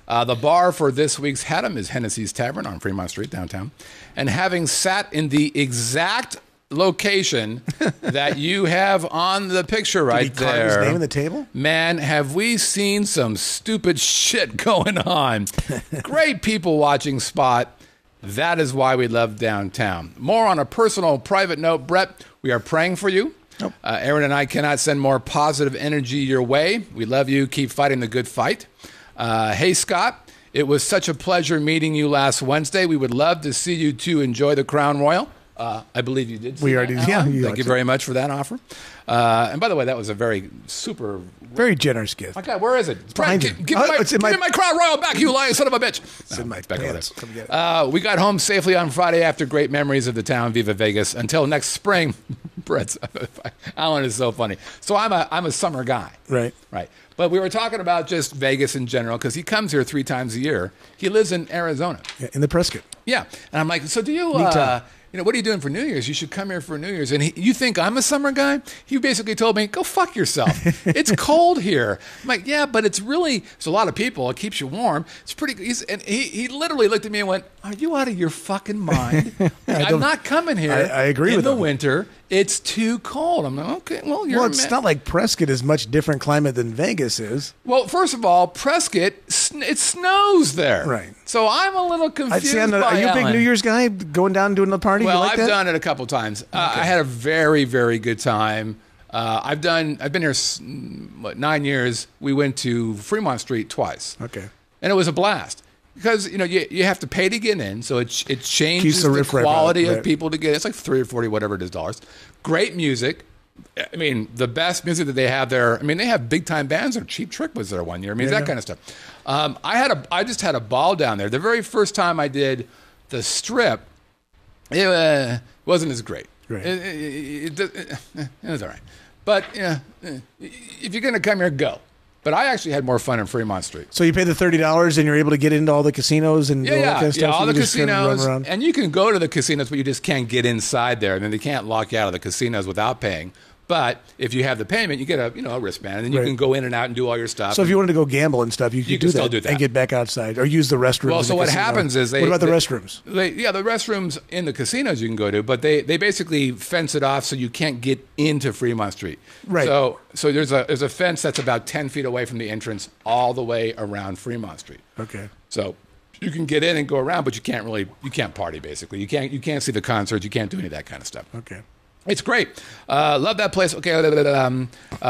B: The bar for this week's Haddam is Hennessy's Tavern on Fremont Street, downtown. And having sat in the exact location that you have on the picture right
C: Did he carve
B: there.
C: his name in the table?
B: Man, have we seen some stupid shit going on. Great people watching spot. That is why we love downtown. More on a personal, private note, Brett, we are praying for you.
C: Nope.
B: Aaron and I cannot send more positive energy your way. We love you. Keep fighting the good fight. Hey, Scott, it was such a pleasure meeting you last Wednesday. We would love to see you two enjoy the Crown Royal. I believe you did.
C: We
B: that,
C: already-
B: Alan.
C: yeah, you
B: Thank you
C: watched
B: very much for that offer. And by the way, that was a very super...
C: Very generous gift.
B: My God, where is it?
C: behind
B: Brett,
C: you.
B: give me
C: It's in
B: give
C: my-
B: me my Crown Royal back, you lying son of a bitch.
C: It's in my
B: back over
C: pants.
B: there.
C: Come get it.
B: We got home safely on Friday after great memories of the town. Viva Vegas. Until next spring. Brett's Alan is so funny. So I'm a summer guy.
C: Right.
B: Right. But we were talking about just Vegas in general because he comes here 3 times a year. He lives in Arizona.
C: Yeah, in the Prescott.
B: Yeah. And I'm like, so do you,
C: Neat town.
B: what are you doing for New Year's? You should come here for New Year's. And you think I'm a summer guy? He basically told me, go fuck yourself. It's cold here. I'm like, yeah, but it's really, there's a lot of people. It keeps you warm. It's pretty, and he literally looked at me and went, are you out of your fucking mind? I'm not coming here.
C: I agree
B: in
C: with
B: the
C: him.
B: winter. It's too cold. I'm like, okay, well,
C: it's not like Prescott is much different climate than Vegas is.
B: Well, first of all, Prescott, it snows there.
C: Right.
B: So I'm a little confused by
C: Are you a big
B: Alan.
C: New Year's guy, going down and doing the party?
B: Well,
C: You like
B: I've
C: that?
B: done it a couple times. I had a very, very good time. I've been here 9 years. We went to Fremont Street twice.
C: Okay.
B: And it was a blast. Because, you have to pay to get in, so it changes
C: Keeps the
B: the
C: riff-raff
B: quality
C: out,
B: of
C: right.
B: people to get in. It's like $30 or $40, whatever it is, dollars. Great music. I mean, the best music that they have there. I mean, they have big-time bands. Or Cheap Trick was there one year. I mean, that kind of stuff. I just had a ball down there. The very first time I did the Strip, it wasn't as great.
C: Right.
B: It was all right. But, if you're going to come here, go. But I actually had more fun in Fremont Street.
C: So you pay the $30 and you're able to get into all the casinos and all that kind of stuff?
B: all
C: You
B: the
C: just kind of run
B: casinos.
C: around?
B: And you can go to the casinos, but you just can't get inside there. I mean, they can't lock you out of the casinos without paying. But if you have the payment, you get a wristband, and then you
C: Right.
B: can go in and out and do all your stuff.
C: So if you wanted to go gamble and stuff, you could
B: can still do that.
C: and get back outside or use the restrooms.
B: Well,
C: in
B: so
C: the
B: what
C: casino.
B: happens is
C: What about the restrooms?
B: the restrooms in the casinos you can go to, but they basically fence it off so you can't get into Fremont Street.
C: Right.
B: So there's a fence that's about 10 feet away from the entrance all the way around Fremont Street.
C: Okay.
B: So you can get in and go around, but you can't party basically. You can't see the concerts. You can't do any of that kind of stuff.
C: Okay.
B: It's great. Love that place. Okay.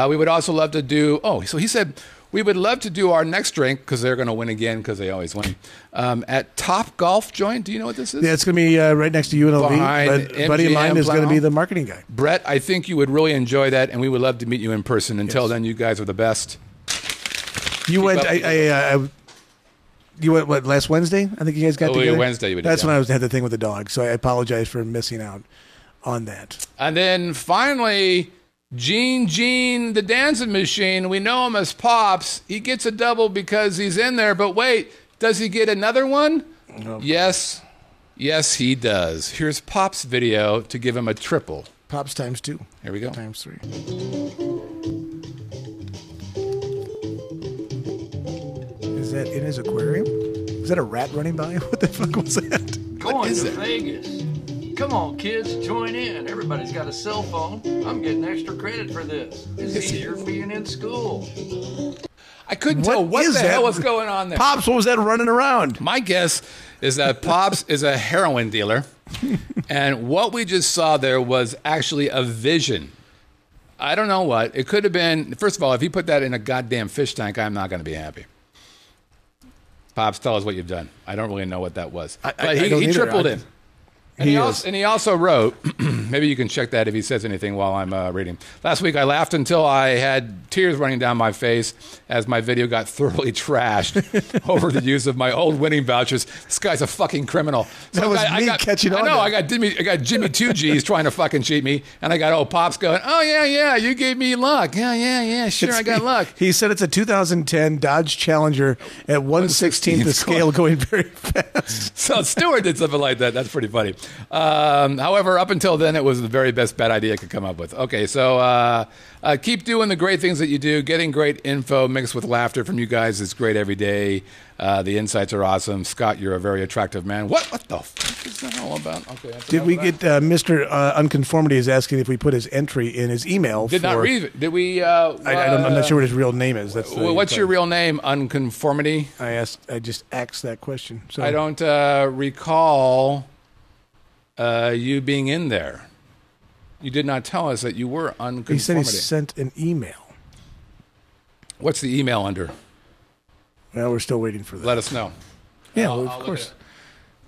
B: We would also love to do. Oh, so he said we would love to do our next drink because they're going to win again because they always win at Top Golf Joint. Do you know what this is?
C: Yeah, it's going to be right next to UNLV.
B: Behind
C: But a buddy of mine
B: MGM
C: is going to be
B: Blau.
C: the marketing guy.
B: Brett, I think you would really enjoy that, and we would love to meet you in person. Until then, you guys are the best.
C: You went.
B: up.
C: You went what last Wednesday? I think you guys got together.
B: Wednesday. We did,
C: That's
B: yeah.
C: when I had the thing with the dog. So I apologize for missing out on that.
B: And then finally, Gene, the dancing machine. We know him as Pops. He gets a double because he's in there. But wait, does he get another one?
C: No.
B: Yes, he does. Here's Pop's video to give him a triple.
C: Pops times 2.
B: Here we go.
C: Times 3. Is that in his aquarium? Is that a rat running by? What the fuck was that?
G: Going
B: is
G: to
B: that?
G: Vegas. Come on, kids, join in. Everybody's got a cell phone. I'm getting extra credit for this. It's easier being in school.
B: I couldn't tell what
C: is
B: the
C: that?
B: hell was going on there.
C: Pops, what was that running around?
B: My guess is that Pops is a heroin dealer, and what we just saw there was actually a vision. I don't know what. It could have been, first of all, if he put that in a goddamn fish tank, I'm not going to be happy. Pops, tell us what you've done. I don't really know what that was. But
C: I
B: he
C: don't either.
B: tripled in. And he also wrote, maybe you can check that if he says anything while I'm reading. Last week I laughed until I had tears running down my face as my video got thoroughly trashed over the use of my old winning vouchers. This guy's a fucking criminal. So
C: That was me catching on
B: I know.
C: to
B: I got Jimmy 2G's trying to fucking cheat me. And I got Pops going, oh, yeah, you gave me luck. Yeah, sure, I got luck.
C: He said it's a 2010 Dodge Challenger at 1/16 the scale going very fast.
B: So Stewart did something like that. That's pretty funny. However, up until then, it was the very best bad idea I could come up with. Okay, so keep doing the great things that you do. Getting great info mixed with laughter from you guys is great every day. The insights are awesome. Scott, you're a very attractive man. What the fuck is that all about? Okay, that's
C: Did
B: enough
C: we
B: of
C: get
B: that.
C: Mr. Unconformity is asking if we put his entry in his email?
B: Did not read it. Did we?
C: I'm not sure what his real name is. That's
B: What's your real name? Unconformity?
C: I just asked that question. So
B: I don't recall you being in there. You did not tell us that you were unconformity.
C: He said he sent an email.
B: What's the email under?
C: Well, we're still waiting for that.
B: Let us know.
C: Yeah,
B: I'll
C: well, of
B: look
C: course.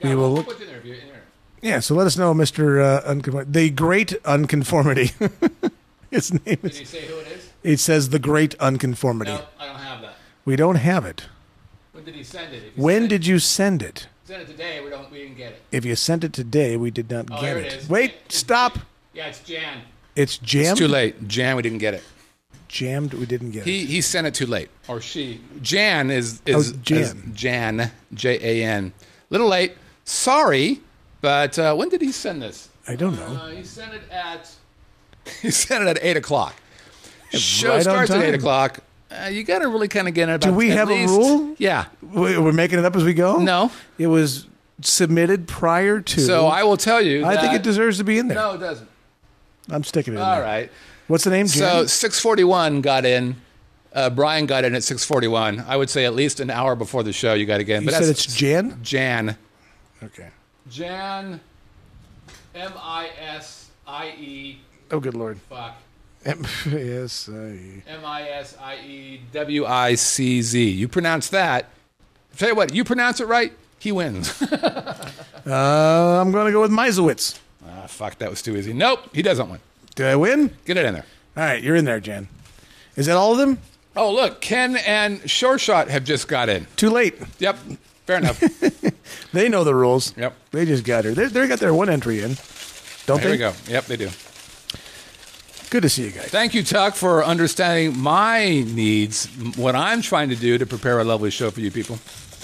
B: at it.
C: We will
B: we'll
C: look.
B: put it in there if you're in there.
C: Yeah, so let us know, Mr. Unconformity. The Great Unconformity. His name
B: Did
C: is.
B: he say who it is?
C: It says The Great Unconformity.
B: No, I don't have that.
C: We don't have it.
B: When did he send it? If he
C: When
B: sent
C: did you send it?
B: send it today? We didn't get it.
C: If you sent it today, we did not
B: Oh,
C: get
B: here
C: it.
B: it is.
C: Wait,
B: It's-
C: stop.
B: Yeah, it's Jan.
C: It's jammed.
B: It's too late. Jan, we didn't get it.
C: Jammed. We didn't get it.
B: He sent it too late, or she. Jan is
C: Oh, Jan.
B: is Jan, Jan. Little late. Sorry, but when did he send this?
C: I don't know.
B: He sent it at 8 o'clock. Show
C: Right on
B: starts at
C: time.
B: 8 o'clock. You got to really kind of get it about
C: Do we
B: at
C: have
B: least,
C: a rule?
B: Yeah.
C: We're making it up as we go?
B: No.
C: It was submitted prior to.
B: So I will tell you
C: I think
B: that-
C: it deserves to be in there.
B: No, it doesn't.
C: I'm sticking it in
B: All
C: there.
B: right.
C: What's the name,
B: So
C: Jen?
B: 6:41 got in. Brian got in at 6:41. I would say at least an hour before the show you got to get in.
C: You said it's Jan?
B: Jan.
C: Okay.
B: Jan. M-I-S-I-E.
C: Oh, good Lord.
B: Fuck.
C: M-S-I-E.
B: M-I-S-I-E-W-I-C-Z. You pronounce that. Tell you what, you pronounce it right, he wins.
C: I'm going to go with Meisowitz.
B: Fuck, that was too easy. Nope, he doesn't win.
C: Did I win?
B: Get it in there.
C: All right, you're in there, Jan. Is that all of them?
B: Oh, look, Ken and Sure Shot have just got in.
C: Too late.
B: Yep, fair enough.
C: They know the rules.
B: Yep.
C: They just got her. They got their one entry in. Don't
B: There
C: they?
B: we go. Yep, they do.
C: Good to see you guys.
B: Thank you, Tuck, for understanding my needs, what I'm trying to do to prepare a lovely show for you people.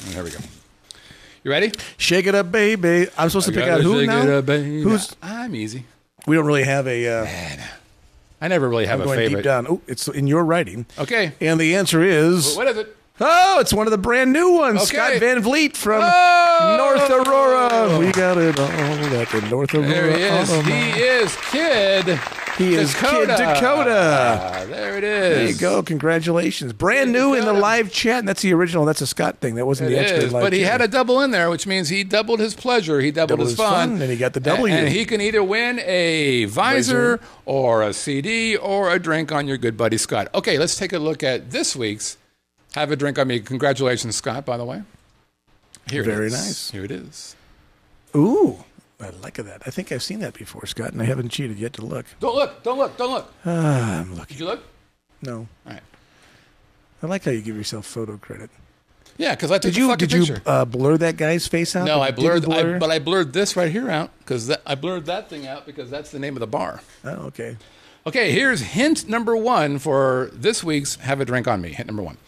B: And there we go. You ready?
C: Shake it up, baby. I'm supposed to pick out who now? Who's?
B: I'm easy.
C: We don't really have a.
B: I never really have
C: I'm
B: a
C: going
B: favorite.
C: deep down. Oh, it's in your writing.
B: Okay.
C: And the answer is.
B: What is it?
C: Oh, it's one of the brand new ones.
B: Okay.
C: Scott Van Vliet from
B: Oh!
C: North Aurora. We got it all at the North Aurora.
B: There he is.
C: Auto
B: He
C: Mall.
B: is Kid.
C: He is Kid Dakota.
B: There it
C: There
B: is.
C: you go. Congratulations. Brand
B: Kid
C: new in the
B: Dakota.
C: live chat. And that's the original. That's a Scott thing. That wasn't
B: It
C: the extra
B: is,
C: live
B: but he
C: chat.
B: had a double in there, which means he doubled his pleasure. He doubled his fun.
C: And he got the W.
B: And he can either win a visor or a CD or a drink on your good buddy Scott. Okay, let's take a look at this week's Have a Drink on Me. Congratulations, Scott, by the way. Here it
C: Very
B: is.
C: nice.
B: Here it is.
C: Ooh, I like that. I think I've seen that before, Scott, and I haven't cheated yet to look.
B: Don't look. Don't look. Don't look.
C: I'm
B: Did
C: looking.
B: you look?
C: No.
B: All right.
C: I like how you give yourself photo credit.
B: Yeah, because I took
C: Did you
B: the fucking picture.
C: blur that guy's face out?
B: No,
C: Or
B: I
C: didn't
B: blurred.
C: blur?
B: I blurred this right here out because I blurred that thing out because that's the name of the bar.
C: Oh, okay.
B: Okay, here's hint number one for this week's Have a Drink on Me. Hint number one.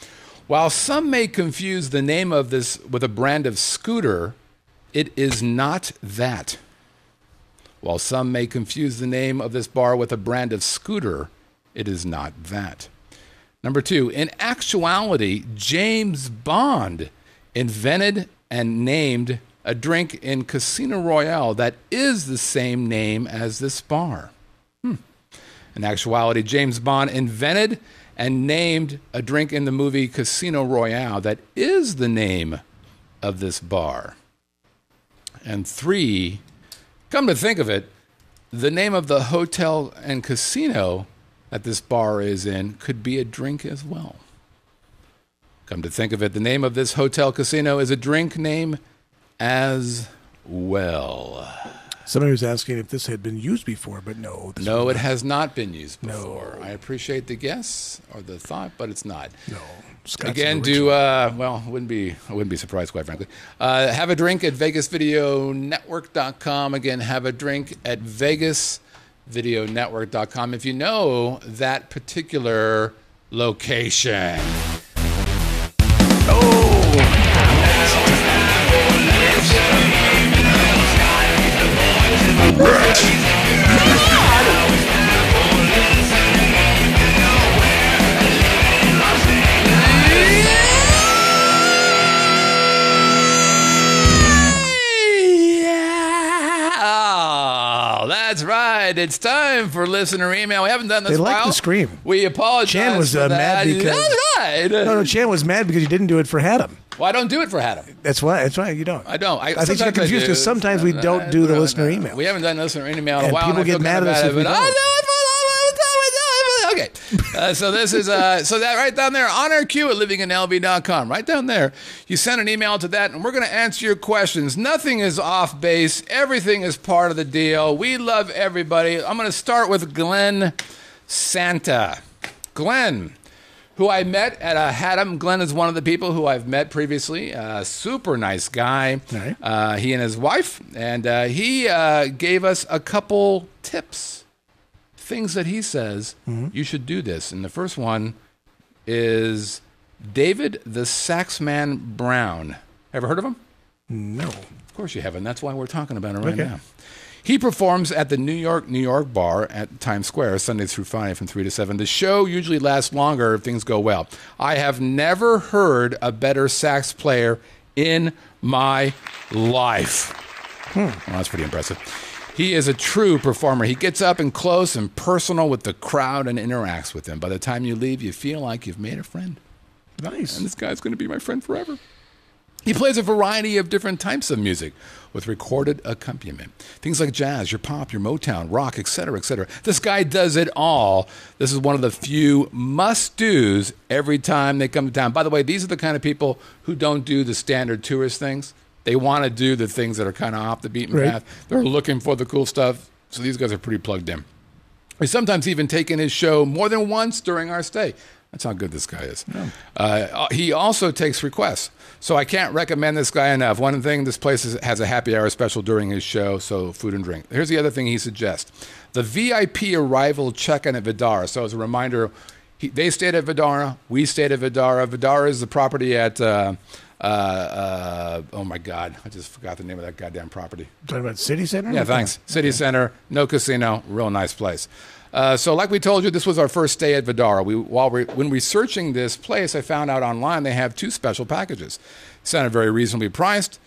B: While some may confuse the name of this with a brand of scooter, it is not that. While some may confuse the name of this bar with a brand of scooter, it is not that. Number two, in actuality, James Bond invented and named a drink in Casino Royale that is the same name as this bar. In actuality, James Bond invented and named a drink in the movie Casino Royale that is the name of this bar. And three, come to think of it, the name of the hotel and casino that this bar is in could be a drink as well. Come to think of it, the name of this hotel casino is a drink name as well.
C: Somebody was asking if this had been used before, but no. This
B: No,
C: was
B: it has not been used before. I appreciate the guess or the thought, but it's not.
C: No. Scott's
B: Again,
C: original.
B: I wouldn't be surprised, quite frankly. Have a drink at VegasVideoNetwork.com. Again, have a drink at VegasVideoNetwork.com if you know that particular location. Oh, that's right. It's time for listener email. We haven't done this
C: They
B: in a
C: like
B: while.
C: to scream.
B: We apologize.
C: Chan was,
B: for
C: mad
B: that.
C: because-
B: That's right.
C: No, Chan was mad because you didn't do it for Haddam.
B: Well, I don't do it for Haddam.
C: That's why you don't.
B: I don't.
C: I think you
B: sometimes
C: get confused
B: do.
C: because sometimes we don't do the listener email.
B: We haven't done listener email in a
C: And
B: while.
C: people
B: I feel
C: get mad
B: kinda
C: at us
B: bad,
C: if we
B: but
C: don't.
B: I know it. Okay. So this is so that right down there on our queue at livinginlv.com. Right down there, you send an email to that, and we're going to answer your questions. Nothing is off base. Everything is part of the deal. We love everybody. I'm going to start with Glenn Santa. Glenn, who I met at a Haddam. Glenn is one of the people who I've met previously. Super nice guy.
C: Right.
B: He and his wife. And he gave us a couple tips, things that he says you should do this. And the first one is David the Saxman Brown. Ever heard of him?
C: No.
B: Of course you haven't. That's why we're talking about it right
C: Okay.
B: now. He performs at the New York bar at Times Square, Sunday through Friday from 3 to 7. The show usually lasts longer if things go well. I have never heard a better sax player in my life. Well, that's pretty impressive. He is a true performer. He gets up and close and personal with the crowd and interacts with them. By the time you leave, you feel like you've made a friend.
C: Nice.
B: And this guy's going to be my friend forever. He plays a variety of different types of music with recorded accompaniment. Things like jazz, your pop, your Motown, rock, etc., etc. This guy does it all. This is one of the few must-dos every time they come to town. By the way, these are the kind of people who don't do the standard tourist things. They want to do the things that are kind of off the beaten path. They're looking for the cool stuff. So these guys are pretty plugged in. We sometimes even taken his show more than once during our stay. That's how good this guy is. Yeah. He also takes requests. So I can't recommend this guy enough. One thing, this place has a happy hour special during his show, so food and drink. Here's the other thing he suggests. The VIP arrival check-in at Vidara. So as a reminder, they stayed at Vidara. We stayed at Vidara. Vidara is the property at... oh my God, I just forgot the name of that goddamn property.
C: Talking about City Center?
B: Yeah, thanks. City Center, no casino, real nice place. So like we told you, this was our first stay at Vidara. When researching this place, I found out online they have 2 special packages. Sounded very reasonably priced,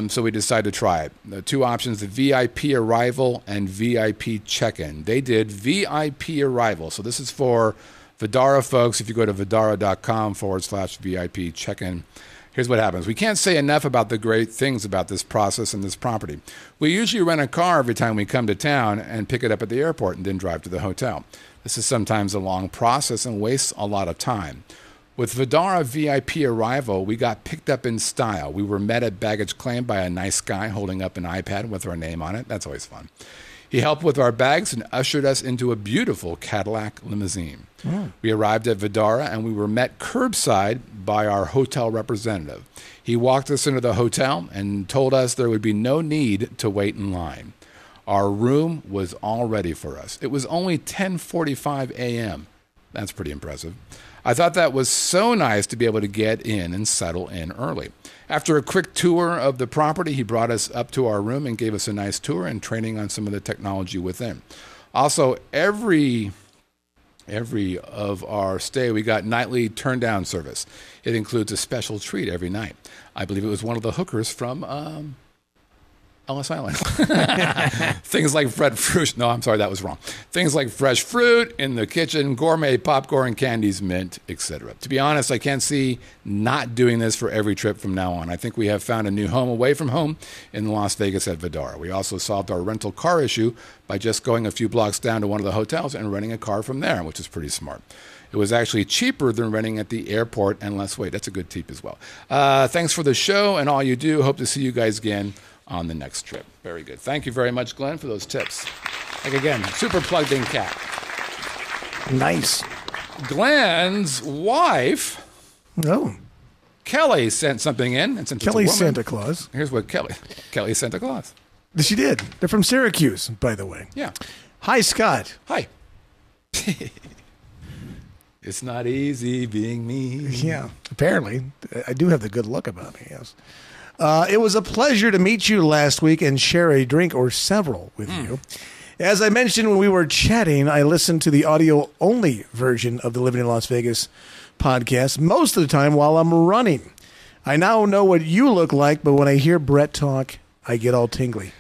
B: so we decided to try it. The 2 options, the VIP arrival and VIP check-in. They did VIP arrival, so this is for Vidara folks. If you go to vidara.com/VIP check-in, here's what happens. We can't say enough about the great things about this process and this property. We usually rent a car every time we come to town and pick it up at the airport and then drive to the hotel. This is sometimes a long process and wastes a lot of time. With Vidara VIP arrival, we got picked up in style. We were met at baggage claim by a nice guy holding up an iPad with our name on it. That's always fun. He helped with our bags and ushered us into a beautiful Cadillac limousine. We arrived at Vidara and we were met curbside by our hotel representative. He walked us into the hotel and told us there would be no need to wait in line. Our room was all ready for us. It was only 10:45 a.m. That's pretty impressive. I thought that was so nice to be able to get in and settle in early. After a quick tour of the property, he brought us up to our room and gave us a nice tour and training on some of the technology within. Also, every of our stay, we got nightly turn-down service. It includes a special treat every night. I believe it was one of the hookers from Ellis Island. Things like fresh fruit. No, I'm sorry, that was wrong. Things like fresh fruit in the kitchen, gourmet popcorn, candies, mint, etc. To be honest, I can't see not doing this for every trip from now on. I think we have found a new home away from home in Las Vegas at Vidara. We also solved our rental car issue by just going a few blocks down to one of the hotels and renting a car from there, which is pretty smart. It was actually cheaper than renting at the airport and less wait. That's a good tip as well. Thanks for the show and all you do. Hope to see you guys again on the next trip. Very good. Thank you very much, Glenn, for those tips. Like again, super plugged in cat.
C: Nice.
B: Glenn's wife, Kelly, sent something in. And since
C: Kelly's
B: it's a woman,
C: Santa Claus.
B: Here's what Kelly Santa Claus.
C: She did. They're from Syracuse, by the way.
B: Yeah.
C: Hi, Scott.
B: Hi. It's not easy being me.
C: Yeah, apparently. I do have the good look about me, yes. It was a pleasure to meet you last week and share a drink or several with you. As I mentioned when we were chatting, I listened to the audio-only version of the Living in Las Vegas podcast most of the time while I'm running. I now know what you look like, but when I hear Brett talk, I get all tingly.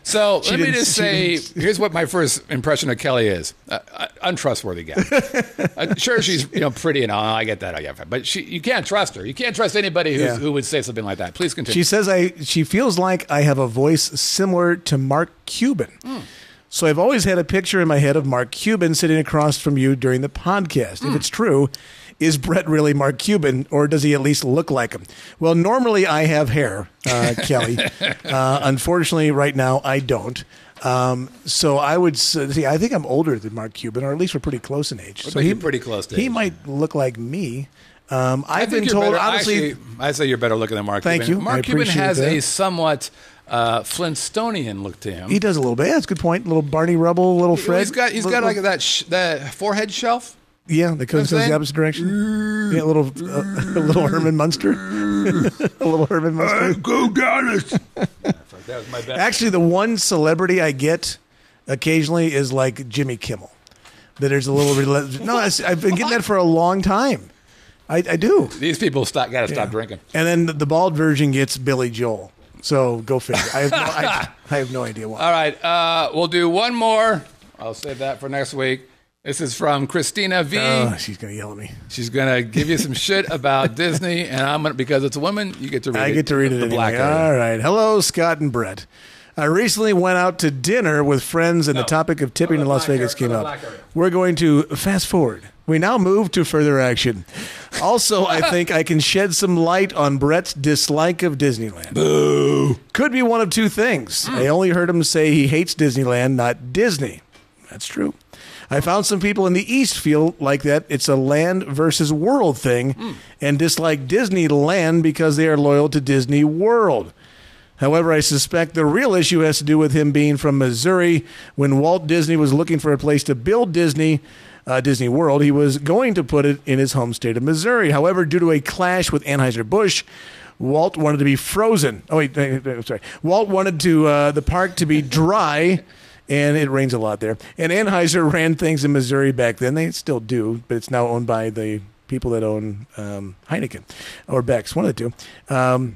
B: So let me just say, here's what my first impression of Kelly is. Untrustworthy guy. Sure, she's pretty and all. I get that. But you can't trust her. You can't trust anybody who would say something like that. Please continue.
C: She says she feels like I have a voice similar to Mark Cuban. So I've always had a picture in my head of Mark Cuban sitting across from you during the podcast. If it's true, is Brett really Mark Cuban, or does he at least look like him? Well, normally I have hair, Kelly. Unfortunately, right now I don't. So I would say I think I'm older than Mark Cuban, or at least we're pretty close in age. So
B: he's pretty close to age.
C: He might look like me. I've been told,
B: better,
C: honestly.
B: I say you're better looking than Mark Cuban.
C: Thank you.
B: Mark Cuban has a somewhat Flintstonian look to him.
C: He does a little bit. Yeah, that's a good point. A little Barney Rubble, little Fred.
B: He's got like that forehead shelf.
C: Yeah, that goes the opposite direction. Yeah, a little Herman Munster. A little Herman Munster.
F: Go Dallas.
B: That was my best.
C: Actually, the one celebrity I get occasionally is like Jimmy Kimmel. That there's a little no. I've been getting that for a long time. I do.
B: These people got to stop drinking.
C: And then the bald version gets Billy Joel. So go figure. I have no idea why.
B: All right, we'll do one more. I'll save that for next week. This is from Christina V.
C: Oh, she's gonna yell at me.
B: She's gonna give you some shit about Disney, and I'm gonna, because it's a woman, you get to read it.
C: I get to read it
B: The
C: anyway.
B: black
C: All right. Hello, Scott and Brett. I recently went out to dinner with friends, and the topic of tipping in Las Vegas came up. We're going to fast forward. We now move to further action. Also, I think I can shed some light on Brett's dislike of Disneyland.
B: Boo.
C: Could be one of two things. I only heard him say he hates Disneyland, not Disney. That's true. I found some people in the East feel like that it's a land versus world thing and dislike Disneyland because they are loyal to Disney World. However, I suspect the real issue has to do with him being from Missouri. When Walt Disney was looking for a place to build Disney World, he was going to put it in his home state of Missouri. However, due to a clash with Anheuser-Busch, Walt wanted to be frozen. Walt wanted the park to be dry. And it rains a lot there. And Anheuser ran things in Missouri back then. They still do, but it's now owned by the people that own Heineken or Beck's, one of the two.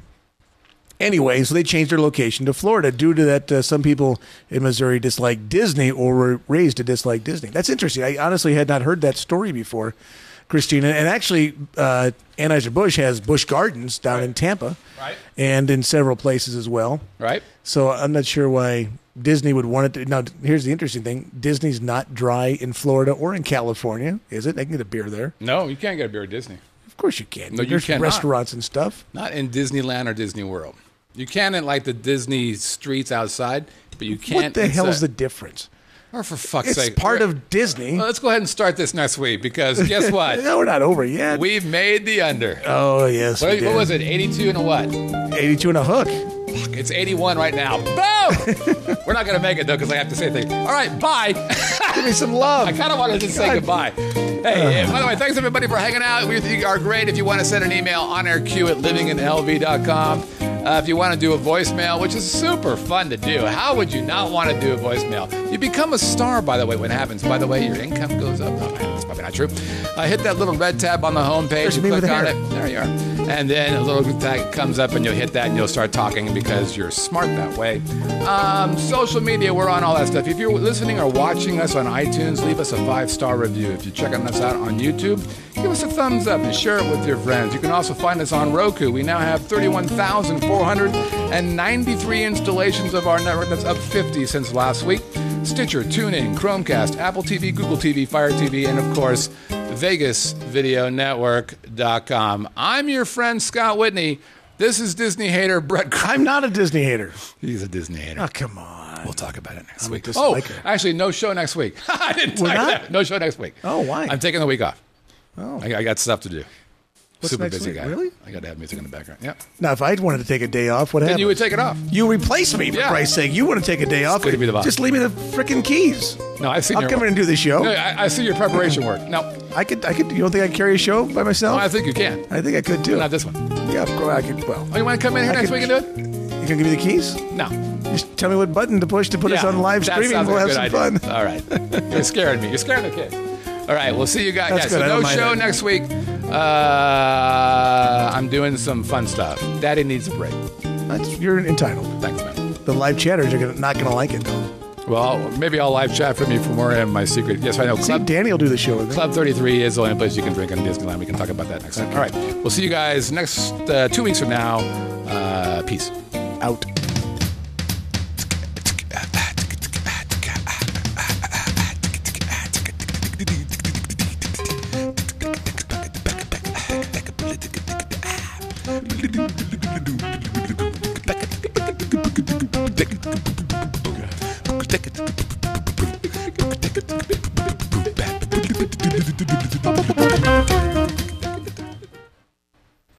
C: Anyway, so they changed their location to Florida due to that some people in Missouri dislike Disney or were raised to dislike Disney. That's interesting. I honestly had not heard that story before, Christina. And actually, Anheuser-Busch has Busch Gardens down in Tampa and in several places as well.
B: Right.
C: So I'm not sure why Disney would want it to. Now, here's the interesting thing. Disney's not dry in Florida or in California, is it? They can get a beer there.
B: No, you can't get a beer at Disney.
C: Of course you can.
B: No, you
C: There's
B: cannot.
C: restaurants and stuff.
B: Not in Disneyland or Disney World. You can in like the Disney streets outside, but you can't.
C: What the hell is
B: inside.
C: the difference?
B: Or for fuck's
C: It's
B: sake.
C: part of Disney.
B: Well, let's go ahead and start this next week because guess what?
C: No, we're not over yet.
B: We've made the under.
C: Oh, yes, we
B: What
C: did.
B: was it? 82 and a what?
C: 82 and a hook.
B: It's 81 right now. Boom! We're not going to make it, though, because I have to say things. All right, bye.
C: Give me some love.
B: I kind of wanted to say goodbye. Hey, by the way, thanks, everybody, for hanging out. We are great. If you want to send an email, onairq@livinginlv.com. If you want to do a voicemail, which is super fun to do. How would you not want to do a voicemail? You become a star, by the way, when it happens. By the way, your income goes up. No, that's probably not true. Hit that little red tab on the homepage.
C: There's
B: You
C: me
B: click
C: with
B: on
C: hair.
B: it. There you are. And then a little tag comes up, and you'll hit that, and you'll start talking because you're smart that way. Social media, we're on all that stuff. If you're listening or watching us on iTunes, leave us a 5-star review. If you're checking us out on YouTube, give us a thumbs up and share it with your friends. You can also find us on Roku. We now have 31,493 installations of our network. That's up 50 since last week. Stitcher, TuneIn, Chromecast, Apple TV, Google TV, Fire TV, and of course, VegasVideoNetwork.com. I'm your friend, Scott Whitney. This is Disney hater Brett.
C: I'm not a Disney hater.
B: He's a Disney hater.
C: Oh, come on.
B: We'll talk about it next
C: I'm a
B: week. Oh,
C: disliker.
B: actually, no show next week. I didn't
C: We're
B: tell you
C: not?
B: that. No show next week.
C: Oh, why?
B: I'm taking the week off.
C: Oh.
B: I got stuff to do.
C: What's
B: Super
C: next
B: busy
C: week?
B: guy.
C: Really?
B: I got to have music in the background. Yeah.
C: Now, if I wanted to take a day off, what
B: Then
C: happens?
B: you would take it off.
C: You replace me, for
B: Yeah.
C: Christ's sake. You want to take a day off?
B: good to be the boss.
C: Just leave me the frickin' keys.
B: No, I've seen
C: I'll
B: your
C: come in and do the show.
B: No, I see your preparation work. No,
C: I could. You don't think I could carry a show by myself?
B: I think you can.
C: I think I could too.
B: Not this one.
C: Yeah, I could. Well,
B: Oh, you want to come in here
C: I
B: next
C: could-
B: week and do it?
C: you can give me the keys.
B: No.
C: Just tell me what button to push to put us
B: Yeah,
C: on live
B: that
C: streaming.
B: sounds
C: We'll
B: like
C: have
B: a
C: some
B: good
C: fun.
B: idea. All right. You're scaring me. You're scaring the kid. All right, we'll see you guys.
C: That's
B: Yeah,
C: good. I
B: so
C: don't
B: no
C: mind
B: show
C: that.
B: next week. I'm doing some fun stuff. Daddy needs a break.
C: You're entitled.
B: Thanks, man.
C: The live chatters are not going to like it.
B: Well, maybe I'll live chat from you from where I am my secret. Yes, I know.
C: See, Danny will do the show with me.
B: Club 33 is the only place you can drink in Disneyland. We can talk about that next time. All right. We'll see you guys next 2 weeks from now. Peace.
C: Out.
B: Back.